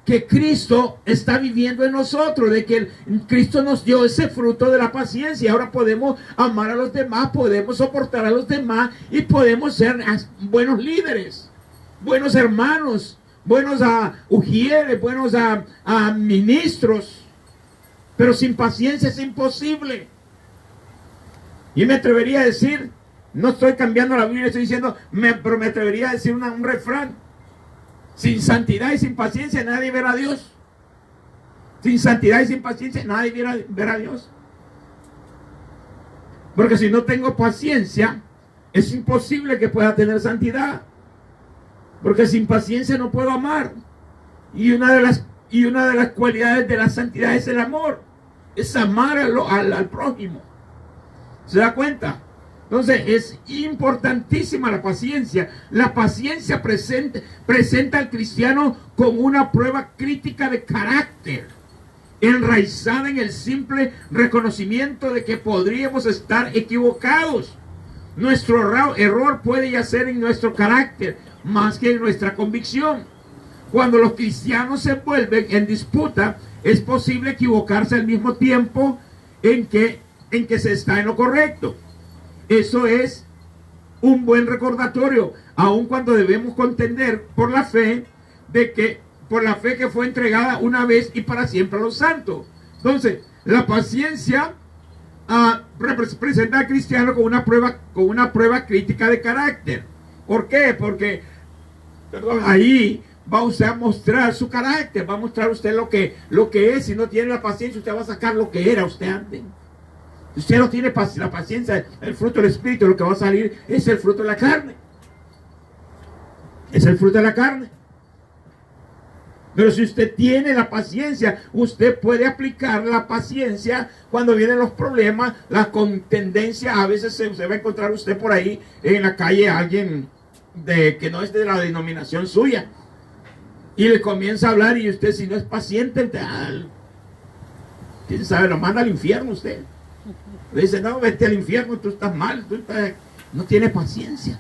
que Cristo está viviendo en nosotros, de que Cristo nos dio ese fruto de la paciencia. Ahora podemos amar a los demás, podemos soportar a los demás y podemos ser buenos líderes, buenos hermanos, buenos ujieres, buenos ministros. Pero sin paciencia es imposible. Y me atrevería a decir, no estoy cambiando la Biblia, estoy diciendo, pero me atrevería a decir un refrán. Sin santidad y sin paciencia nadie verá a Dios. Sin santidad y sin paciencia nadie verá a Dios. Porque si no tengo paciencia, es imposible que pueda tener santidad. Porque sin paciencia no puedo amar. Y una de las cualidades de la santidad es el amor. Es amar al prójimo. ¿Se da cuenta? Entonces es importantísima la paciencia. La paciencia presenta al cristiano como una prueba crítica de carácter, enraizada en el simple reconocimiento de que podríamos estar equivocados. Nuestro error puede yacer en nuestro carácter más que en nuestra convicción. Cuando los cristianos se envuelven en disputa, es posible equivocarse al mismo tiempo en que se está en lo correcto. Eso es un buen recordatorio, aun cuando debemos contender por la fe que fue entregada una vez y para siempre a los santos. Entonces, la paciencia representa al cristiano con una prueba crítica de carácter. ¿Por qué? Porque ahí va usted a mostrar su carácter, va a mostrar usted lo que es. Si no tiene la paciencia, usted va a sacar lo que era usted antes. Si usted no tiene la paciencia, el fruto del Espíritu, lo que va a salir es el fruto de la carne. Es el fruto de la carne. Pero si usted tiene la paciencia, usted puede aplicar la paciencia cuando vienen los problemas, la contendencia. A veces se va a encontrar usted por ahí en la calle a alguien que no es de la denominación suya. Y le comienza a hablar y usted, si no es paciente, quién sabe, lo manda al infierno usted. Le dice, no, vete al infierno, tú estás mal, no tienes paciencia.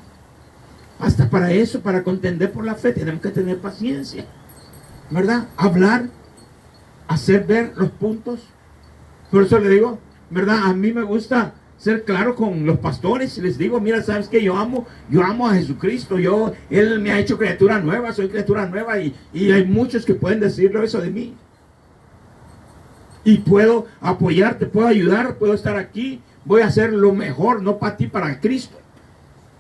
Hasta para eso, para contender por la fe, tenemos que tener paciencia, ¿verdad? Hablar, hacer ver los puntos. Por eso le digo, ¿verdad? A mí me gusta ser claro con los pastores. Les digo, mira, sabes que yo amo a Jesucristo. Él me ha hecho criatura nueva, soy criatura nueva. Y hay muchos que pueden decirlo eso de mí. Y puedo apoyarte, puedo ayudar, puedo estar aquí. Voy a hacer lo mejor, no para ti, para Cristo.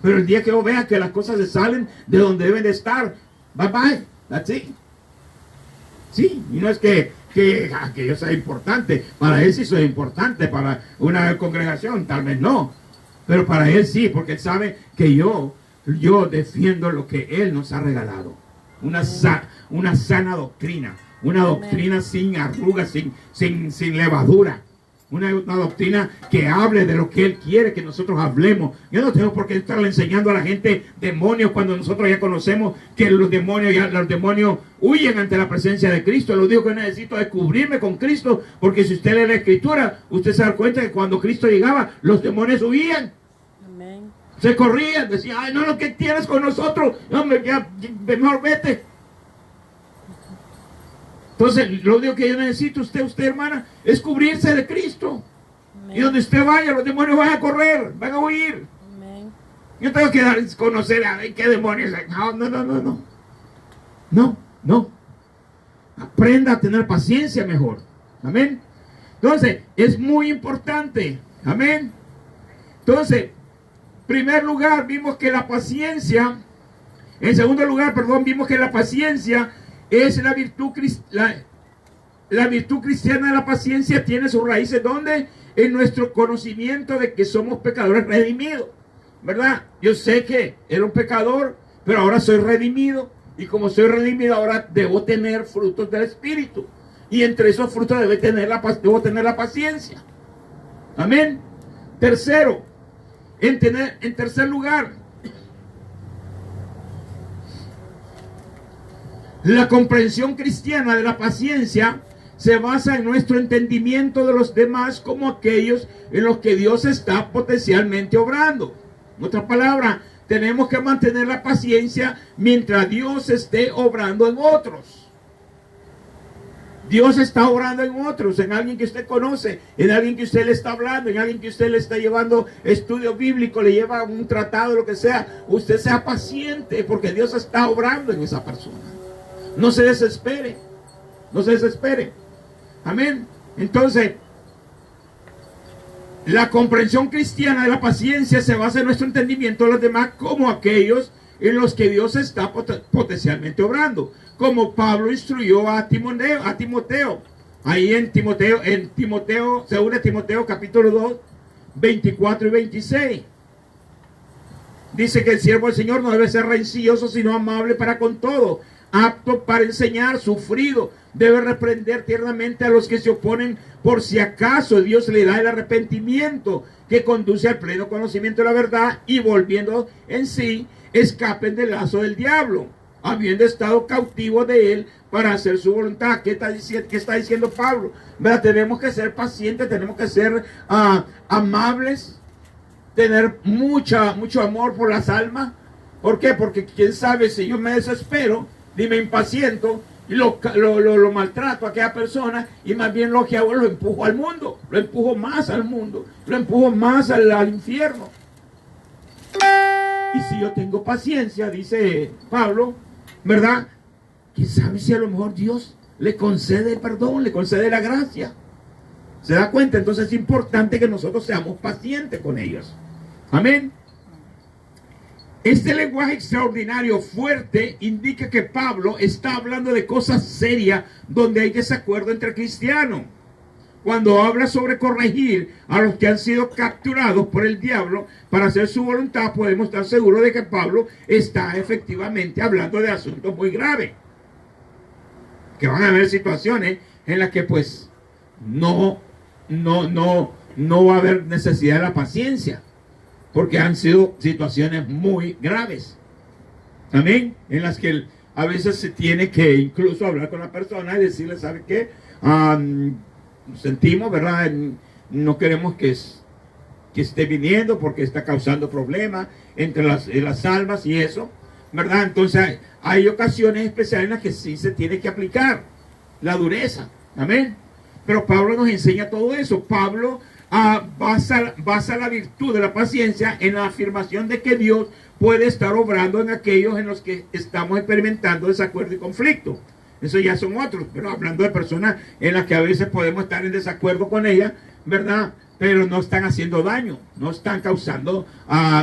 Pero el día que yo vea que las cosas se salen de donde deben de estar, bye bye, that's it. Sí, y no es que yo sea importante. Para él sí soy importante, para una congregación tal vez no. Pero para él sí, porque él sabe que yo defiendo lo que él nos ha regalado. Una sana doctrina. Una doctrina sin arrugas, sin levadura. Una doctrina que hable de lo que Él quiere que nosotros hablemos. Yo no tengo por qué estarle enseñando a la gente demonios cuando nosotros ya conocemos que los demonios huyen ante la presencia de Cristo. Lo único que necesito es cubrirme con Cristo, porque si usted lee la Escritura, usted se da cuenta que cuando Cristo llegaba, los demonios huían. Amén. Se corrían, decían, ay, no, lo que tienes con nosotros, hombre, ya mejor vete. Entonces, lo único que yo necesito, usted hermana, es cubrirse de Cristo. Amén. Y donde usted vaya, los demonios van a correr, van a huir. Amén. Yo tengo que conocer a ver qué demonios hay. No. Aprenda a tener paciencia mejor. Amén. Entonces, es muy importante. Amén. Entonces, en primer lugar, vimos que la paciencia, en segundo lugar, vimos que la paciencia es la virtud cristiana. La virtud cristiana de la paciencia tiene sus raíces ¿dónde? En nuestro conocimiento de que somos pecadores redimidos, ¿verdad? Yo sé que era un pecador, pero ahora soy redimido, y como soy redimido ahora debo tener frutos del Espíritu, y entre esos frutos debo tener la paciencia. Amén. Tercero, en tercer lugar, la comprensión cristiana de la paciencia se basa en nuestro entendimiento de los demás como aquellos en los que Dios está potencialmente obrando. En otras palabras, tenemos que mantener la paciencia mientras Dios esté obrando en otros. Dios está obrando en otros, en alguien que usted conoce, en alguien que usted le está hablando, en alguien que usted le está llevando estudio bíblico, le lleva un tratado, lo que sea. Usted sea paciente porque Dios está obrando en esa persona. No se desespere. No se desespere. Amén. Entonces, la comprensión cristiana de la paciencia se basa en nuestro entendimiento de los demás como aquellos en los que Dios está potencialmente obrando. Como Pablo instruyó a Timoteo. Ahí en Timoteo, 2 Timoteo capítulo 2, 24 y 26. Dice que el siervo del Señor no debe ser rencilloso, sino amable para con todo, apto para enseñar, sufrido, debe reprender tiernamente a los que se oponen, por si acaso Dios le da el arrepentimiento que conduce al pleno conocimiento de la verdad, y volviendo en sí, escapen del lazo del diablo, habiendo estado cautivos de él para hacer su voluntad. ¿Qué está diciendo Pablo? ¿Verdad? Tenemos que ser pacientes, tenemos que ser amables, tener mucho amor por las almas. ¿Por qué? Porque quién sabe si yo me desespero y me impaciento y lo maltrato a aquella persona, y más bien lo que hago lo empujo al mundo, lo empujo más al mundo, lo empujo más al infierno. Y si yo tengo paciencia, dice Pablo, ¿verdad? ¿Quién sabe si a lo mejor Dios le concede el perdón, le concede la gracia? ¿Se da cuenta? Entonces es importante que nosotros seamos pacientes con ellos. Amén. Este lenguaje extraordinario, fuerte, indica que Pablo está hablando de cosas serias donde hay desacuerdo entre cristianos. Cuando habla sobre corregir a los que han sido capturados por el diablo para hacer su voluntad, podemos estar seguros de que Pablo está efectivamente hablando de asuntos muy graves. Que van a haber situaciones en las que pues no va a haber necesidad de la paciencia, porque han sido situaciones muy graves. Amén. En las que a veces se tiene que incluso hablar con la persona y decirle, ¿sabe qué? Sentimos, ¿verdad? No queremos que esté viniendo porque está causando problemas entre las almas y eso, ¿verdad? Entonces hay ocasiones especiales en las que sí se tiene que aplicar la dureza. Amén. Pero Pablo nos enseña todo eso. Pablo basa la virtud de la paciencia en la afirmación de que Dios puede estar obrando en aquellos en los que estamos experimentando desacuerdo y conflicto. Eso ya son otros, pero hablando de personas en las que a veces podemos estar en desacuerdo con ellas, ¿verdad? Pero no están haciendo daño, no están causando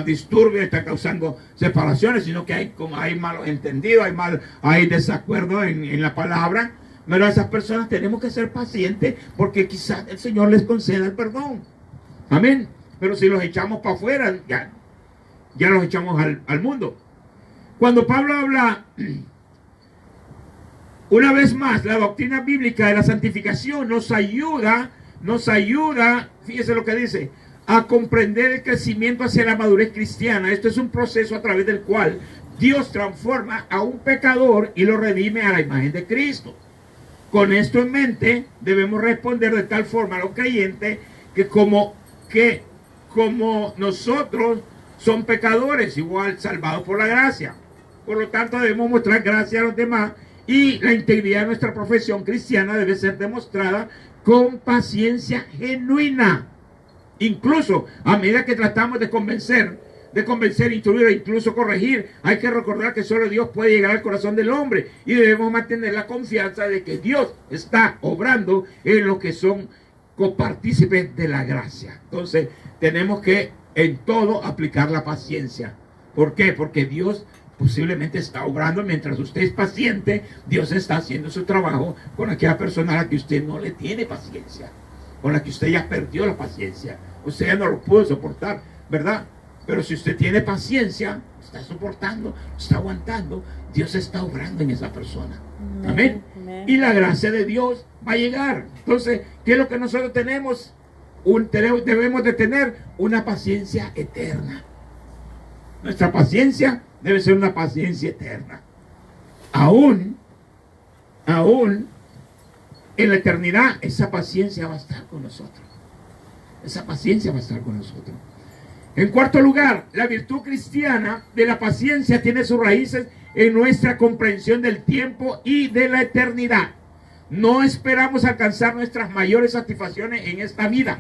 disturbios, están causando separaciones, sino que hay malos entendidos, hay desacuerdo en la palabra. Pero a esas personas tenemos que ser pacientes porque quizás el Señor les conceda el perdón. Amén. Pero si los echamos para afuera, ya los echamos al mundo. Cuando Pablo habla, una vez más, la doctrina bíblica de la santificación nos ayuda, fíjese lo que dice, a comprender el crecimiento hacia la madurez cristiana. Esto es un proceso a través del cual Dios transforma a un pecador y lo redime a la imagen de Cristo. Con esto en mente, debemos responder de tal forma a los creyentes que como nosotros son pecadores, igual salvados por la gracia. Por lo tanto, debemos mostrar gracia a los demás y la integridad de nuestra profesión cristiana debe ser demostrada con paciencia genuina. Incluso a medida que tratamos de convencer, instruir e incluso corregir, hay que recordar que solo Dios puede llegar al corazón del hombre y debemos mantener la confianza de que Dios está obrando en los que son copartícipes de la gracia. Entonces tenemos que en todo aplicar la paciencia. ¿Por qué? Porque Dios posiblemente está obrando mientras usted es paciente. Dios está haciendo su trabajo con aquella persona a la que usted no le tiene paciencia, con la que usted ya perdió la paciencia, usted ya no lo pudo soportar, ¿verdad? Pero si usted tiene paciencia, está soportando, está aguantando, Dios está obrando en esa persona. Amén. Y la gracia de Dios va a llegar. Entonces, ¿qué es lo que nosotros tenemos? Debemos de tener una paciencia eterna. Nuestra paciencia debe ser una paciencia eterna. Aún en la eternidad, esa paciencia va a estar con nosotros. Esa paciencia va a estar con nosotros. En cuarto lugar, la virtud cristiana de la paciencia tiene sus raíces en nuestra comprensión del tiempo y de la eternidad. No esperamos alcanzar nuestras mayores satisfacciones en esta vida.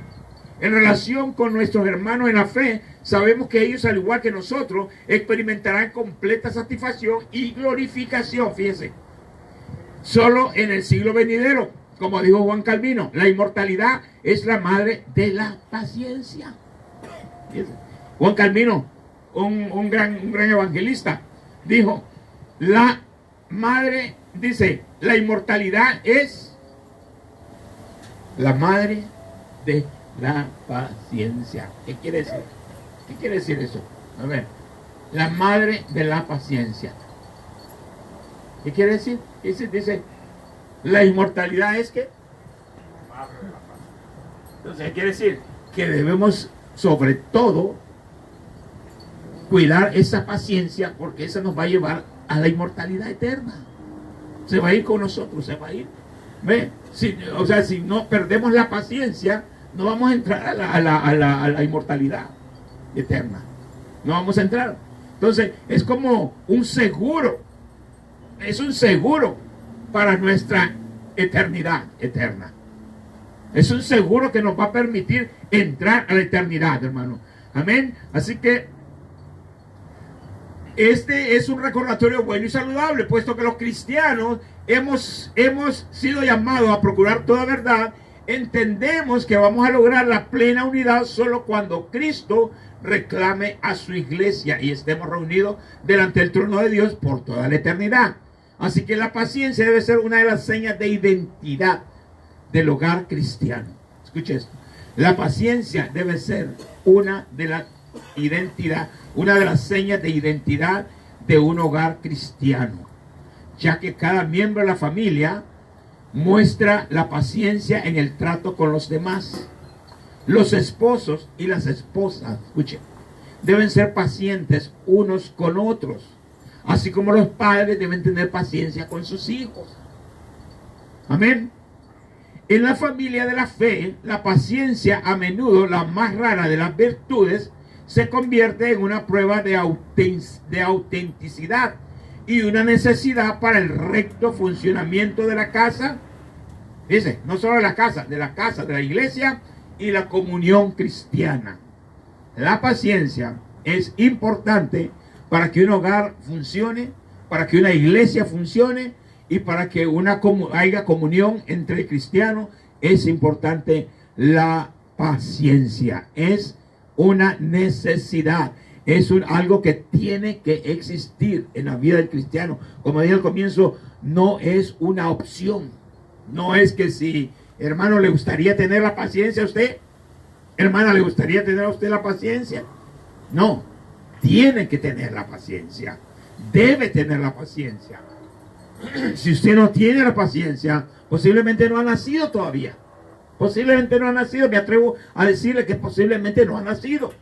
En relación con nuestros hermanos en la fe, sabemos que ellos, al igual que nosotros, experimentarán completa satisfacción y glorificación. Fíjense, solo en el siglo venidero, como dijo Juan Calvino, la inmortalidad es la madre de la paciencia. Fíjense. Juan Calvino, un gran evangelista, dijo, la madre, dice, la inmortalidad es la madre de la paciencia. ¿Qué quiere decir? ¿Qué quiere decir eso? A ver, la madre de la paciencia. ¿Qué quiere decir? Dice, la inmortalidad es que entonces quiere decir que debemos sobre todo cuidar esa paciencia, porque esa nos va a llevar a la inmortalidad eterna. Se va a ir con nosotros, se va a ir. ¿Ve? Si no perdemos la paciencia, no vamos a entrar a la inmortalidad eterna. No vamos a entrar. Entonces, es como un seguro. Es un seguro para nuestra eternidad eterna. Es un seguro que nos va a permitir entrar a la eternidad, hermano. Amén. Así que este es un recordatorio bueno y saludable, puesto que los cristianos hemos sido llamados a procurar toda verdad. Entendemos que vamos a lograr la plena unidad solo cuando Cristo reclame a su iglesia y estemos reunidos delante del trono de Dios por toda la eternidad. Así que la paciencia debe ser una de las señas de identidad del hogar cristiano. Escuche esto. La paciencia debe ser una de las señas de identidad de un hogar cristiano, ya que cada miembro de la familia muestra la paciencia en el trato con los demás. Los esposos y las esposas, escuchen, deben ser pacientes unos con otros, así como los padres deben tener paciencia con sus hijos. Amén. En la familia de la fe, la paciencia, a menudo la más rara de las virtudes, se convierte en una prueba de autenticidad y una necesidad para el recto funcionamiento de la casa. Dice, no solo de la casa, de la iglesia y la comunión cristiana. La paciencia es importante para que un hogar funcione, para que una iglesia funcione y para que haya comunión entre cristianos. Es importante la paciencia. Es una necesidad. Es algo que tiene que existir en la vida del cristiano. Como dije al comienzo, no es una opción. No es que si, hermano, le gustaría tener la paciencia a usted, hermana, le gustaría tener a usted la paciencia. No, tiene que tener la paciencia. Debe tener la paciencia. Si usted no tiene la paciencia, posiblemente no ha nacido todavía. Posiblemente no ha nacido. Me atrevo a decirle que posiblemente no ha nacido.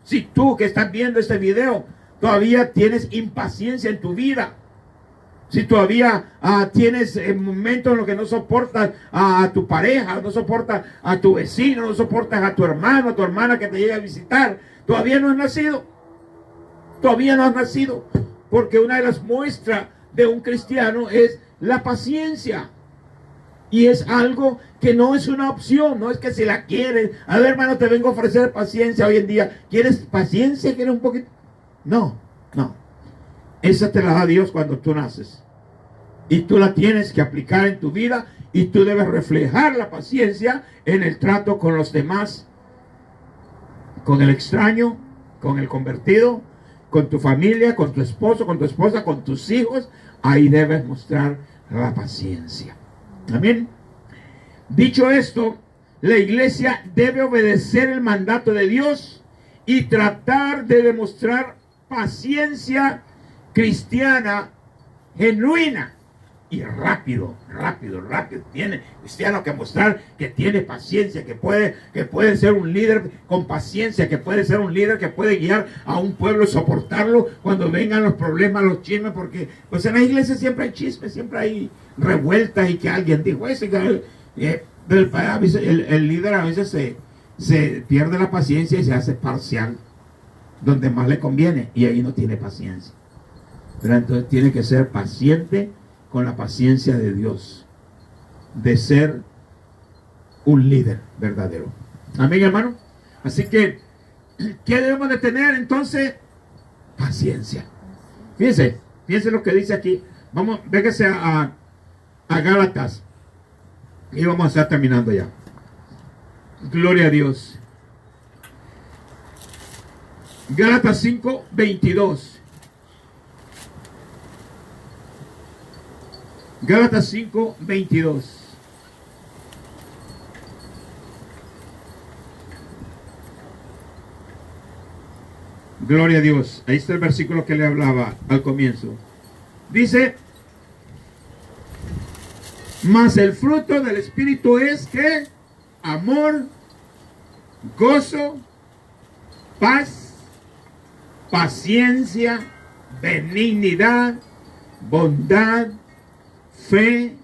Si tú que estás viendo este video todavía tienes impaciencia en tu vida, si todavía tienes momentos en los que no soportas a tu pareja, no soportas a tu vecino, no soportas a tu hermano, a tu hermana que te llega a visitar, todavía no has nacido. Todavía no has nacido. Porque una de las muestras de un cristiano es la paciencia. Y es algo que no es una opción, no es que si la quieres. A ver, hermano, te vengo a ofrecer paciencia hoy en día. ¿Quieres paciencia? ¿Quieres un poquito? No, no. Esa te la da Dios cuando tú naces. Y tú la tienes que aplicar en tu vida. Y tú debes reflejar la paciencia en el trato con los demás. Con el extraño, con el convertido, con tu familia, con tu esposo, con tu esposa, con tus hijos. Ahí debes mostrar la paciencia. Amén. Dicho esto, la iglesia debe obedecer el mandato de Dios y tratar de demostrar paciencia cristiana genuina y rápido. Tiene cristiano que mostrar que tiene paciencia, que puede ser un líder con paciencia, que puede ser un líder que puede guiar a un pueblo y soportarlo cuando vengan los problemas, los chismes, porque pues en la iglesia siempre hay chismes, siempre hay revueltas y que alguien dijo eso. El líder a veces se pierde la paciencia y se hace parcial donde más le conviene y ahí no tiene paciencia. Pero entonces tiene que ser paciente con la paciencia de Dios, de ser un líder verdadero. Amén, hermano. Así que, ¿qué debemos de tener entonces? Paciencia. Fíjense lo que dice aquí. Vamos, véngase a Gálatas. Y vamos a estar terminando ya. Gloria a Dios. Gálatas 5:22. Gálatas 5:22. Gloria a Dios. Ahí está el versículo que le hablaba al comienzo. Dice: mas el fruto del Espíritu es que amor, gozo, paz, paciencia, benignidad, bondad, fe,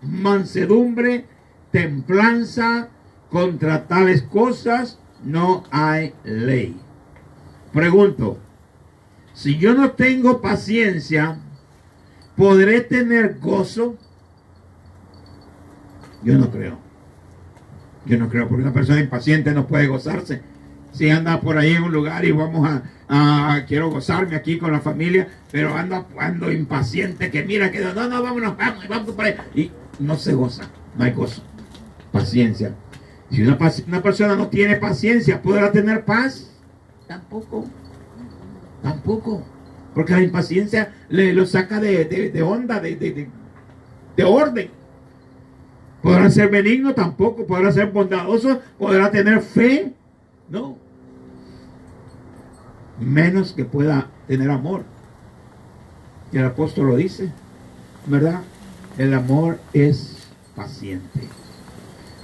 mansedumbre, templanza. Contra tales cosas no hay ley. Pregunto, si yo no tengo paciencia, ¿podré tener gozo? Yo no creo. Porque una persona impaciente no puede gozarse. Si anda por ahí en un lugar y vamos quiero gozarme aquí con la familia, pero ando impaciente, que mira, que no, vamos por ahí. Y no se goza, no hay gozo. Paciencia. Si una persona no tiene paciencia, ¿podrá tener paz? Tampoco. Porque la impaciencia lo saca de onda, de orden. ¿Podrá ser benigno? Tampoco. ¿Podrá ser bondadoso? ¿Podrá tener fe? No. Menos que pueda tener amor. Y el apóstol lo dice, ¿verdad? El amor es paciente.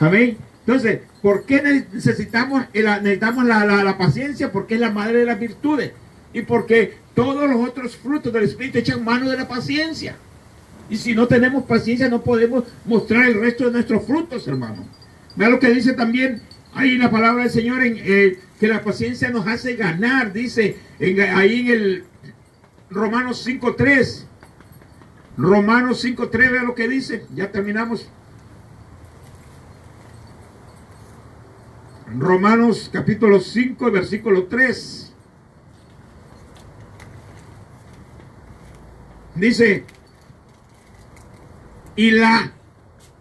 Amén. Entonces, ¿por qué necesitamos la paciencia? Porque es la madre de las virtudes. Y porque todos los otros frutos del Espíritu echan mano de la paciencia. Y si no tenemos paciencia, no podemos mostrar el resto de nuestros frutos, hermano. Vea lo que dice también ahí la palabra del Señor, que la paciencia nos hace ganar. Dice ahí en el Romanos 5:3. Romanos 5:3, vea lo que dice. Ya terminamos. Romanos capítulo 5, versículo 3. Dice, y la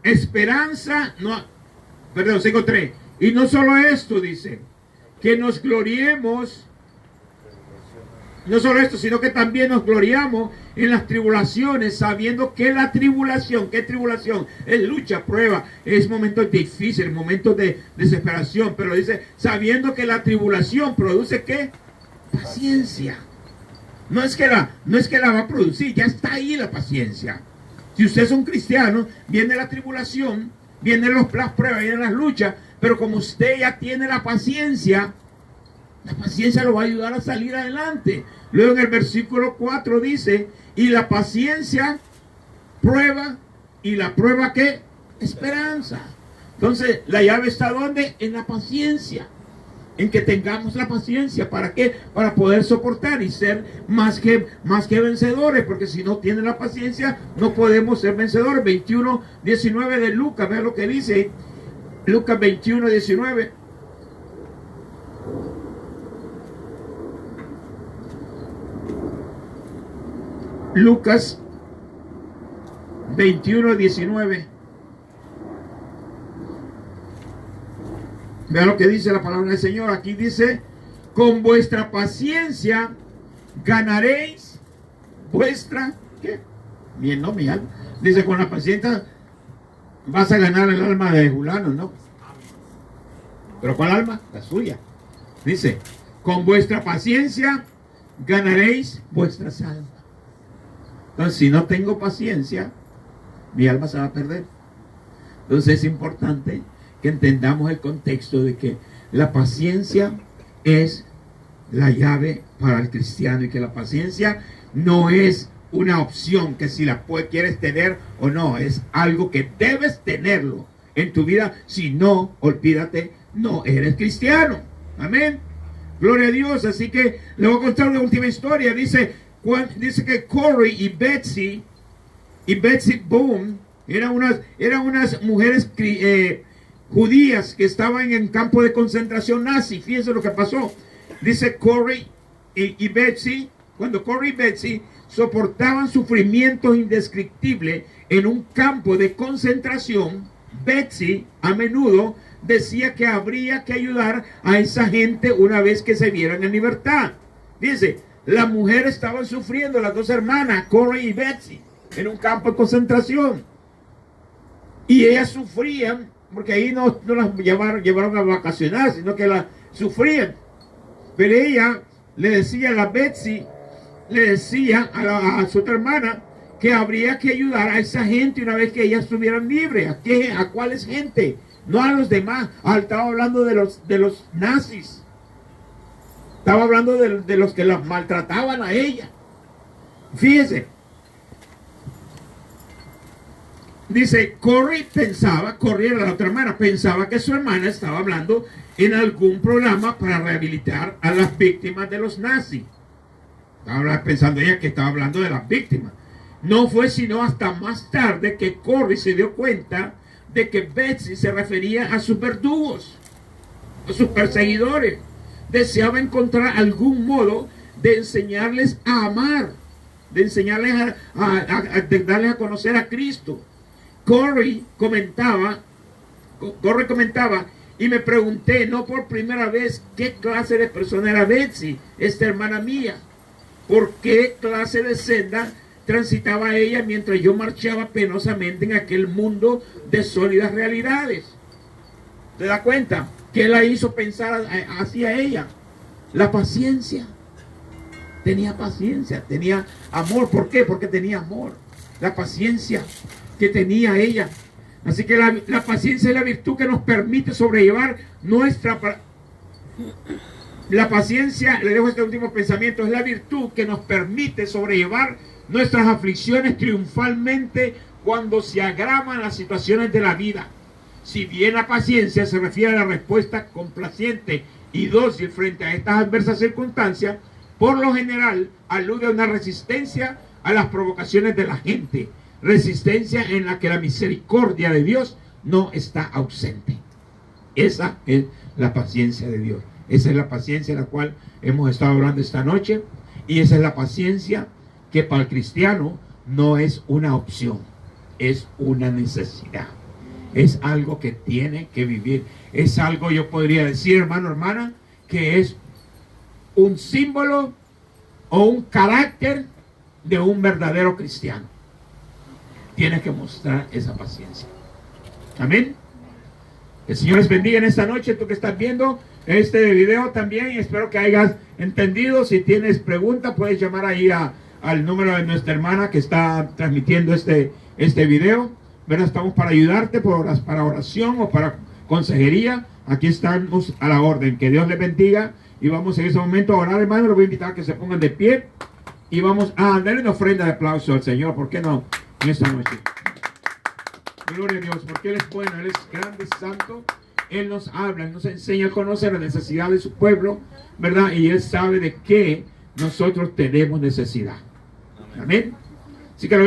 esperanza, no, perdón, 5:3. Y no solo esto, dice, que nos gloriemos, no solo esto, sino que también nos gloriamos en las tribulaciones, sabiendo que la tribulación, ¿qué tribulación? Es lucha, prueba, es momentos difíciles, momentos de desesperación, pero dice, sabiendo que la tribulación produce, ¿qué? Paciencia. No es que la va a producir, ya está ahí la paciencia. Si usted es un cristiano, viene la tribulación, vienen las pruebas, vienen las luchas, pero como usted ya tiene la paciencia lo va a ayudar a salir adelante. Luego en el versículo 4 dice, y la paciencia prueba, y la prueba ¿qué? Esperanza. Entonces, la llave está ¿dónde? En la paciencia. En que tengamos la paciencia. ¿Para qué? Para poder soportar y ser más que vencedores. Porque si no tienen la paciencia, no podemos ser vencedores. 21:19 de Lucas. Vean lo que dice. Lucas 21:19. Lucas 21:19. Vean lo que dice la palabra del Señor. Aquí dice, con vuestra paciencia ganaréis vuestra, ¿qué? Bien, no, mi alma. Dice, con la paciencia vas a ganar el alma de fulano, ¿no? ¿Pero cuál alma? La suya. Dice, con vuestra paciencia ganaréis vuestras almas. Entonces, si no tengo paciencia, mi alma se va a perder. Entonces es importante que entendamos el contexto de que la paciencia es la llave para el cristiano y que la paciencia no es una opción que si la quieres tener o no, es algo que debes tenerlo en tu vida. Si no, olvídate, no eres cristiano. Amén. Gloria a Dios. Así que le voy a contar una última historia. Dice que Corrie y Betsy Boom eran unas mujeres judías que estaban en campo de concentración nazi. Fíjense lo que pasó. Dice Corrie y Betsy, cuando Corrie y Betsy soportaban sufrimientos indescriptibles en un campo de concentración, Betsy a menudo decía que habría que ayudar a esa gente una vez que se vieran en libertad. Dice, las mujeres estaban sufriendo, las dos hermanas, Corrie y Betsy, en un campo de concentración. Y ellas sufrían, porque ahí no las llevaron a vacacionar, sino que las sufrían. Pero ella le decía, la Betsy, le decía a su otra hermana que habría que ayudar a esa gente una vez que ellas estuvieran libres. ¿A cuáles gente? No a los demás. Estaba hablando de los nazis. Estaba hablando de los que las maltrataban a ella. Fíjese. Dice, Corrie era la otra hermana, pensaba que su hermana estaba hablando en algún programa para rehabilitar a las víctimas de los nazis. Estaba pensando ella que estaba hablando de las víctimas. No fue sino hasta más tarde que Corrie se dio cuenta de que Betsy se refería a sus verdugos, a sus perseguidores. Deseaba encontrar algún modo de enseñarles a amar, de enseñarles de darles a conocer a Cristo. Corrie comentaba, y me pregunté, no por primera vez, qué clase de persona era Betsy, esta hermana mía. ¿Por qué clase de senda transitaba ella mientras yo marchaba penosamente en aquel mundo de sólidas realidades? ¿Te das cuenta? ¿Qué la hizo pensar hacia ella? La paciencia. Tenía paciencia, tenía amor. ¿Por qué? Porque tenía amor. La paciencia que tenía ella. Así que la paciencia es la virtud que nos permite sobrellevar la paciencia, le dejo este último pensamiento, es la virtud que nos permite sobrellevar nuestras aflicciones triunfalmente cuando se agravan las situaciones de la vida. Si bien la paciencia se refiere a la respuesta complaciente y dócil frente a estas adversas circunstancias, por lo general alude a una resistencia a las provocaciones de la gente, resistencia en la que la misericordia de Dios no está ausente. Esa es la paciencia de Dios. Esa es la paciencia en la cual hemos estado hablando esta noche. Y esa es la paciencia que para el cristiano no es una opción, es una necesidad. Es algo que tiene que vivir. Es algo, yo podría decir, hermano, hermana, que es un símbolo o un carácter de un verdadero cristiano. Tienes que mostrar esa paciencia. Amén. El Señor les bendiga en esta noche. Tú que estás viendo este video también, espero que hayas entendido. Si tienes pregunta, puedes llamar ahí al número de nuestra hermana que está transmitiendo este video. ¿Verdad? Estamos para ayudarte, para oración o para consejería. Aquí estamos a la orden. Que Dios les bendiga. Y vamos en ese momento a orar, hermano. Los voy a invitar a que se pongan de pie. Y vamos a darle una ofrenda de aplauso al Señor. ¿Por qué no? En esta noche. Gloria a Dios, porque Él es bueno, Él es grande, santo. Él nos habla, Él nos enseña a conocer la necesidad de su pueblo, ¿verdad? Y Él sabe de qué nosotros tenemos necesidad. Amén. Así que